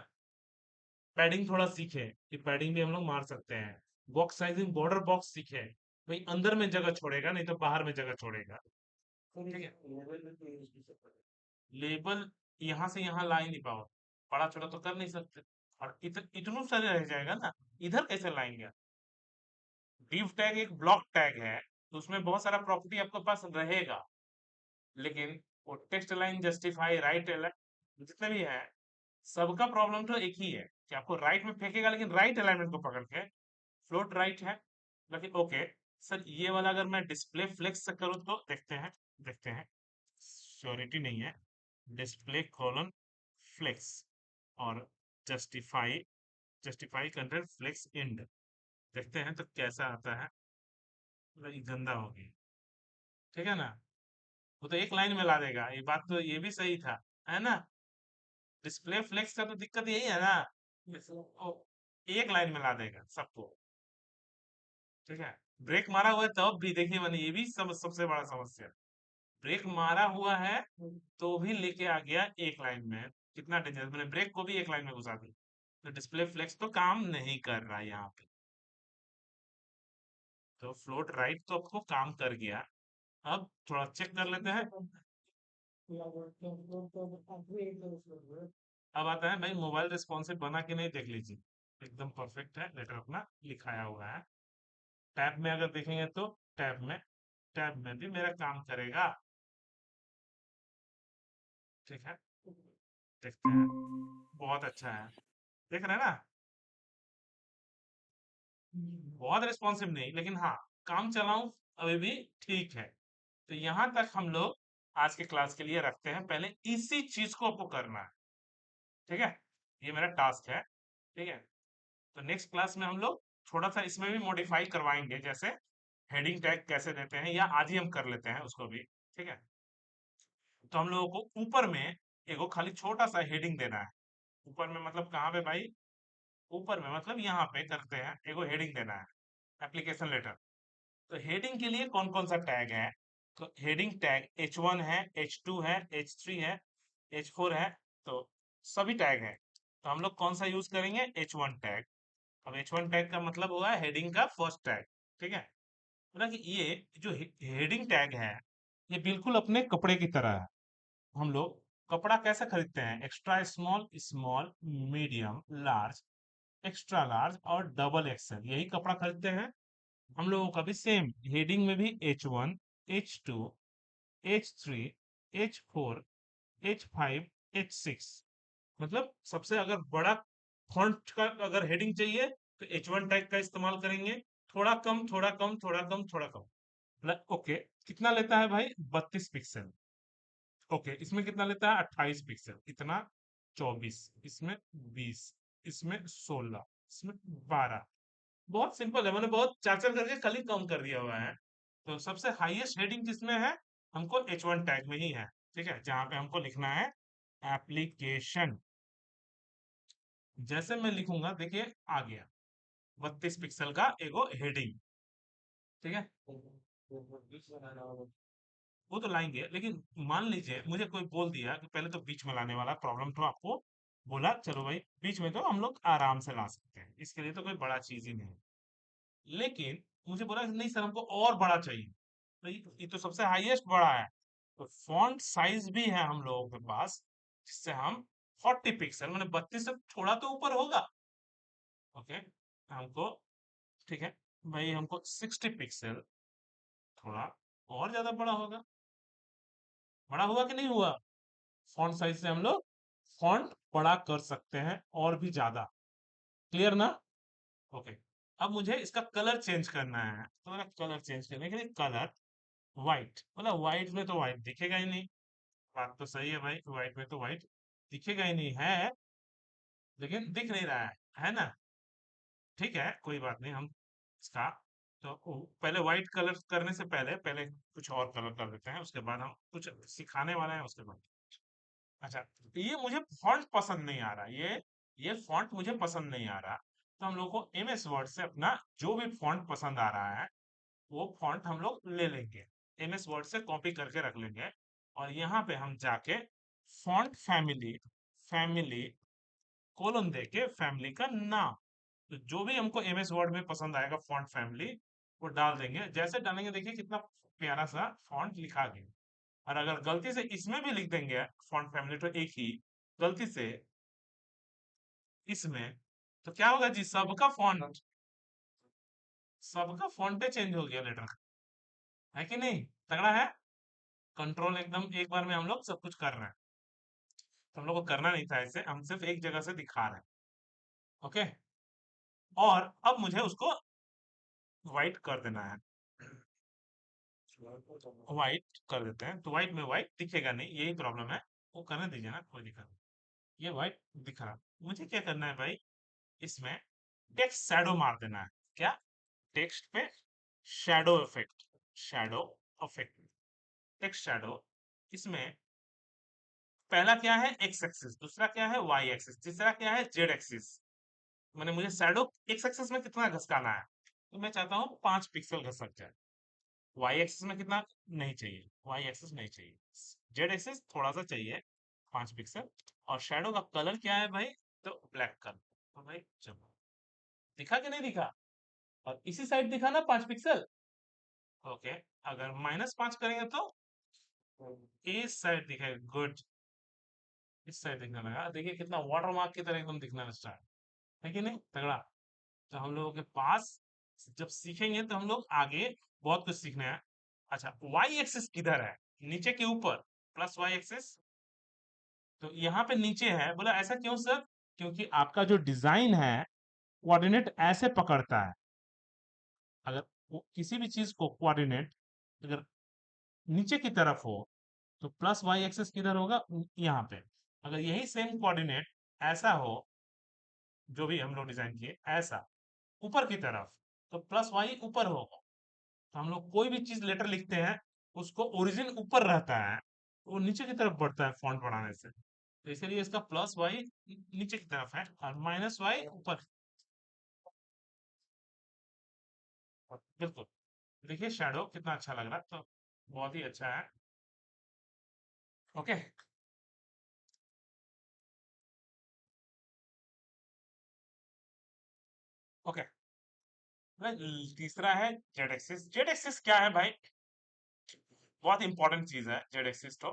पैडिंग थोड़ा सीखे कि पैडिंग भी हम लोग मार सकते हैं। बॉक्स साइजिंग, बॉर्डर बॉक्स सीखे, भाई अंदर में जगह छोड़ेगा नहीं तो बाहर में जगह छोड़ेगा, ठीक है? लेबल यहाँ से यहाँ ला ही नहीं पाओ, बड़ा छोटा तो कर नहीं सकते। और इतना सारे रह जाएगा ना, इधर कैसे लाएंगे? div टैग एक ब्लॉक टैग है, तो उसमें बहुत सारा प्रॉपर्टी आपके पास रहेगा, लेकिन वो टेक्स्ट लाइन, जस्टिफाई, राइट, जितने भी है, सबका प्रॉब्लम तो एक ही है कि आपको राइट में फेंकेगा, लेकिन राइट अलाइनमेंट को पकड़ के। फ्लोट राइट है, लेकिन ओके सर, ये वाला अगर मैं डिस्प्ले फ्लेक्स से करूँ तो देखते हैं, देखते हैं, श्योरिटी नहीं है। डिस्प्ले कॉलन फ्लेक्स और justify, justify content flex end, देखते हैं तो कैसा आता है। मतलब ये गंदा हो गई, ठीक है ना? वो तो एक लाइन में ला देगा, ये बात तो ये भी सही था, है ना? डिस्प्ले फ्लेक्स का तो दिक्कत यही है ना, वो एक लाइन में ला देगा सबको, ठीक है? ब्रेक मारा हुआ है तब भी देखिए, मैंने ये भी सबसे बड़ा समस्या, ब्रेक मारा हुआ है तो भी लेके आ गया एक लाइन में। कितना डेंजर, मैंने ब्रेक को भी एक लाइन में घुसा दी। तो डिस्प्ले फ्लेक्स तो काम नहीं कर रहा है यहाँ पे। तो फ्लोट राइट तो आपको काम कर गया। अब थोड़ा चेक कर लेते हैं। अब आता है भाई, मोबाइल रिस्पॉन्सिव बना कि नहीं, देख लीजिए। एकदम परफेक्ट है, लेटर अपना लिखाया हुआ है। टैब में अगर देखेंगे तो टैब में, टैब में भी मेरा काम करेगा, ठीक है? देखते हैं, बहुत अच्छा है, देख रहे हैं ना? बहुत रिस्पॉन्सिव नहीं, लेकिन हाँ, काम चलाऊं अभी भी ठीक है। तो यहाँ तक हम लोग आज के क्लास के लिए रखते हैं। पहले इसी चीज को आपको करना है, ठीक है? ये मेरा टास्क है, ठीक है? तो नेक्स्ट क्लास में हम लोग थोड़ा सा इसमें भी मॉडिफाई करवाएंगे, जैसे हेडिंग टैग कैसे देते हैं, या आज ही हम कर लेते हैं उसको भी, ठीक है? तो हम लोगों को ऊपर में एगो खाली छोटा सा हेडिंग देना है। ऊपर में मतलब कहाँ पे भाई? ऊपर में मतलब यहाँ पे करते हैं, एगो हेडिंग देना है, एप्लीकेशन लेटर। तो हेडिंग के लिए कौन कौन सा टैग है? तो हेडिंग टैग H1 है, H2 है, H3 है, H4 है। तो सभी टैग है, तो हम लोग कौन सा यूज करेंगे? H1 tag. अब H1 टैग का मतलब हुआ हेडिंग का फर्स्ट टैग, ठीक है? मतलब कि ये जो हेडिंग टैग है, ये बिल्कुल अपने कपड़े की तरह है। हम लोग कपड़ा कैसे खरीदते हैं? Extra small, small, medium, large, extra large और डबल एक्सेल, यही कपड़ा खरीदते हैं। हम लोगों का भी सेम, हेडिंग में भी H1, H2, H3, H4, H5, H6, मतलब सबसे अगर बड़ा फॉन्ट का अगर हेडिंग चाहिए तो H1 टैग का इस्तेमाल करेंगे। थोड़ा कम, थोड़ा कम, थोड़ा कम, थोड़ा कम, मतलब ओके। कितना लेता है भाई? 32 पिक्सल। ओके, इसमें कितना लेता है? 28 पिक्सल। इतना 24, इसमें 20, इसमें 16, इसमें 12। बहुत सिंपल है, मैंने बहुत चार चार करके कल ही काउंट कर दिया हुआ है। तो सबसे हाईएस्ट हेडिंग किसमें है? हमको H1 टैग में ही है, ठीक है? जहां पे हमको लिखना है एप्लीकेशन। जैसे मैं लिखूंगा देखिए, आ गया 32 पिक्सल का एगो हेडिंग, ठीक है? वो तो लाएंगे, लेकिन मान लीजिए मुझे कोई बोल दिया कि पहले तो बीच में लाने वाला प्रॉब्लम, तो आपको बोला चलो भाई बीच में तो हम लोग आराम से ला सकते हैं, इसके लिए तो कोई बड़ा चीज ही नहीं है। लेकिन मुझे बोला नहीं सर हमको और बड़ा चाहिए। तो ये तो सबसे हाईएस्ट बड़ा है। तो फॉन्ट साइज भी है हम लोगों के पास, जिससे हम 40 पिक्सल मैंने 32 से थोड़ा तो ऊपर होगा। ओके, हमको ठीक है भाई, हमको 60 पिक्सल थोड़ा और ज्यादा बड़ा होगा। बड़ा हुआ कि नहीं हुआ? फॉन्ट साइज से हम लोग फॉन्ट बड़ा कर सकते हैं और भी ज्यादा। क्लियर ना? ओके। अब मुझे इसका कलर चेंज करना है, तो मेरा कलर चेंज करने के लिए कलर व्हाइट, मतलब व्हाइट में तो व्हाइट दिखेगा ही नहीं। बात तो सही है भाई, व्हाइट में तो व्हाइट दिखेगा ही नहीं है, लेकिन दिख नहीं रहा है ना? ठीक है, कोई बात नहीं। हम इसका तो पहले व्हाइट कलर करने से पहले पहले कुछ और कलर कर देते हैं, उसके बाद हम कुछ सिखाने वाले हैं उसके बाद। अच्छा, ये मुझे फॉन्ट पसंद नहीं आ रहा, ये फॉन्ट मुझे पसंद नहीं आ रहा। तो हम लोग को एमएस वर्ड से अपना जो भी फॉन्ट पसंद आ रहा है वो फॉन्ट हम लोग ले लेंगे, एमएस वर्ड से कॉपी करके रख लेंगे। और यहाँ पे हम जाके फॉन्ट फैमिली, फैमिली कोलन दे के फैमिली का नाम, तो जो भी हमको एमएस वर्ड में पसंद आएगा फॉन्ट फैमिली वो डाल देंगे। जैसे डालेंगे देखिए कितना प्यारा सा फॉन्ट लिखा गया। और अगर गलती से इसमें भी लिख देंगे फॉन्ट फैमिली तो एक ही गलती से इसमें, तो क्या होगा जी? सबका फॉन्ट चेंज हो गया लेटर, है कि नहीं? तगड़ा है। कंट्रोल एकदम एक बार में हम लोग सब कुछ कर रहे हैं। तो हम लोग को करना नहीं था ऐसे, हम सिर्फ एक जगह से दिखा रहे हैं। ओके, और अब मुझे उसको व्हाइट कर देना है। व्हाइट कर देते हैं, तो व्हाइट में व्हाइट दिखेगा नहीं, यही प्रॉब्लम है। वो करने दीजिए ना, कोई दिक्कत नहीं। ये व्हाइट दिख रहा। मुझे क्या करना है भाई, इसमें टेक्स्ट शैडो मार देना है। क्या? टेक्स्ट पे shadow effect, shadow effect, text shadow. इसमें पहला क्या है? एक्स एक्सिस, दूसरा क्या है? वाई एक्सिस, तीसरा क्या है? Z axis. मैंने मुझे शैडो एक्स एक्सिस में कितना घसकाना है, तो मैं चाहता हूँ 5 पिक्सल घसक जाए। वाई एक्सिस में कितना? नहीं चाहिए, वाई एक्सिस नहीं चाहिए। जेड एक्सिस थोड़ा सा चाहिए, 5 पिक्सल। और शैडो का कलर क्या है भाई? तो ब्लैक कलर। तो भाई चलो, दिखा कि नहीं दिखा? और इसी साइड दिखा ना 5 पिक्सल। ओके, अगर -5 करेंगे तो इस साइड दिखेगा। गुड, इस साइड दिखने लगा। देखिए कितना वाटर मार्क की तरह एकदम दिखना स्टार्ट, है कि नहीं? तगड़ा। तो हम लोगों के पास जब सीखेंगे तो हम लोग आगे बहुत कुछ सीखना है। अच्छा, वाई एक्सिस किधर है? नीचे के ऊपर, प्लस वाई एक्सिस। तो यहाँ पे नीचे है। बोला ऐसा क्यों सर? क्योंकि आपका जो डिजाइन है कोऑर्डिनेट ऐसे पकड़ता है। अगर किसी भी चीज को कोऑर्डिनेट अगर नीचे की तरफ हो तो प्लस वाई एक्सिस किधर होगा? यहाँ पे। अगर यही सेम कोऑर्डिनेट ऐसा हो, जो भी हम लोग डिजाइन किए ऐसा ऊपर की तरफ, तो प्लस वाई ऊपर होगा। तो हम लोग कोई भी चीज लेटर लिखते हैं उसको ओरिजिन ऊपर रहता है, वो नीचे की तरफ बढ़ता है फॉन्ट बढ़ाने से। तो इसलिए इसका प्लस वाई नीचे की तरफ है और माइनस वाई ऊपर। बिल्कुल। देखिए शैडो कितना अच्छा लग रहा है, तो बहुत ही अच्छा है। ओके। ओके, तीसरा है जेड एक्सिस। जेड एक्सिस क्या है भाई? बहुत इंपॉर्टेंट चीज है जेड एक्सिस तो,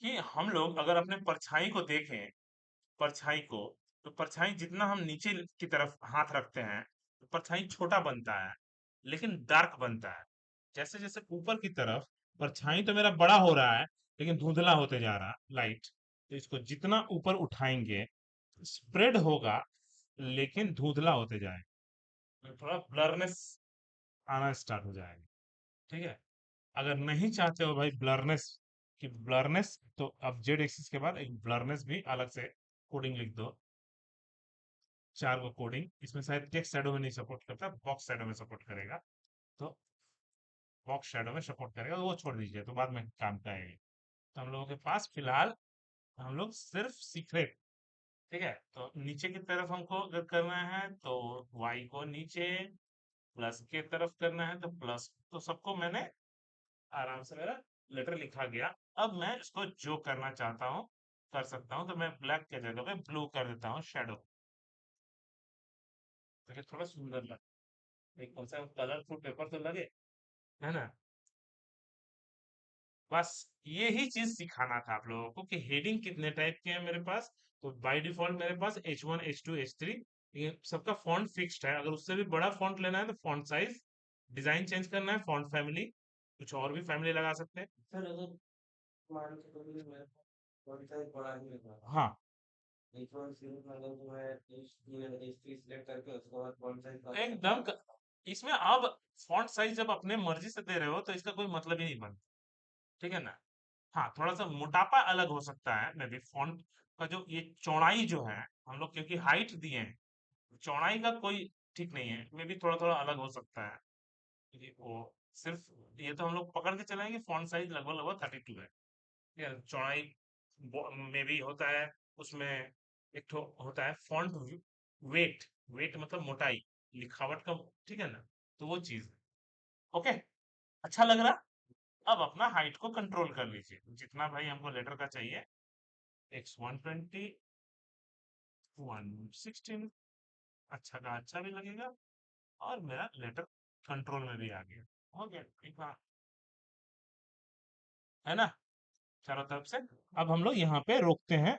कि हम लोग अगर अपने परछाई को देखें, परछाई को, तो परछाई जितना हम नीचे की तरफ हाथ रखते हैं तो परछाई छोटा बनता है लेकिन डार्क बनता है। जैसे जैसे ऊपर की तरफ परछाई तो मेरा बड़ा हो रहा है लेकिन धुंधला होते जा रहा लाइट। तो इसको जितना ऊपर उठाएंगे स्प्रेड होगा लेकिन धुंधला होते जाएगा, तो थोड़ा ब्लरनेस आना स्टार्ट हो जाएगा। ठीक है। अगर नहीं चाहते हो भाई ब्लरनेस की ब्लरनेस, तो अब जेड एक्सिस के बाद एक ब्लरनेस भी अलग से कोडिंग लिख दो। 4 को कोडिंग, इसमें शायद टेक्स्ट शैडो में नहीं सपोर्ट करता, बॉक्स शैडो में सपोर्ट करेगा। तो बॉक्स शैडो में सपोर्ट करेगा तो वो छोड़ दीजिए, तो बाद में काम का आएगी। तो हम लोगों के पास फिलहाल हम लोग सिर्फ सीख रहे। ठीक है, तो नीचे की तरफ हमको अगर करना है तो वाई को नीचे, प्लस के तरफ करना है तो प्लस। तो सबको मैंने आराम से मेरा लेटर लिखा गया। अब मैं इसको जो करना चाहता हूँ कर सकता हूँ, तो मैं ब्लैक के जगह पे ब्लू कर देता हूँ शैडो, तो ये थोड़ा सुंदर लगता है। एक कम से कम कलरफुल पेपर तो लगे, है ना। बस यही चीज सिखाना था आप लोगों को कि हेडिंग कितने टाइप के हैं मेरे पास। तो बाय डिफॉल्ट मेरे पास H1 H2 H3, ये सबका फॉन्ट फिक्स्ड है। अगर उससे भी बड़ा फॉन्ट लेना है तो फॉन्ट साइज, डिजाइन चेंज करना है, फॉन्ट फैमिली, कुछ और भी फैमिली लगा सकते हैं। सर अगर मान के चलिए मेरे पास फॉन्ट साइज बड़ा ही लगा, हाँ, H1 सिर्फ मतलब तो मैं H3 सिलेक्ट करके उसके बाद फॉन्ट साइज एकदम इसमें अब फॉन्ट साइज जब अपने मर्जी से दे रहे हो तो इसका कोई मतलब ही नहीं बनता, ठीक है ना। हाँ, थोड़ा-सा मोटापा अलग हो सकता है, मे बी फ़ॉन्ट का जो ये चौड़ाई जो है, हम लोग क्योंकि हाइट दिए हैं, चौड़ाई का कोई ठीक नहीं है, मे बी थोड़ा-थोड़ा अलग हो सकता है। ये वो सिर्फ ये तो हम लोग पकड़ के चलेंगे फ़ॉन्ट साइज़ लगभग-लगभग 32 है। ठीक है, चौड़ाई मे बी होता है उसमें, एक ठो होता है फ़ॉन्ट वेट, वेट मतलब मोटाई, लिखावट का, ठीक है ना? तो वो चीज़ है। ओके, अच्छा लग रहा? अब अपना हाइट को कंट्रोल कर लीजिए, जितना भाई हमको लेटर का चाहिए, एक्स 120, 116, अच्छा का अच्छा भी लगेगा, और मेरा लेटर कंट्रोल में भी आ गया। हो गया ठीक है ना, चारों तरफ से। अब हम लोग यहाँ पे रोकते हैं।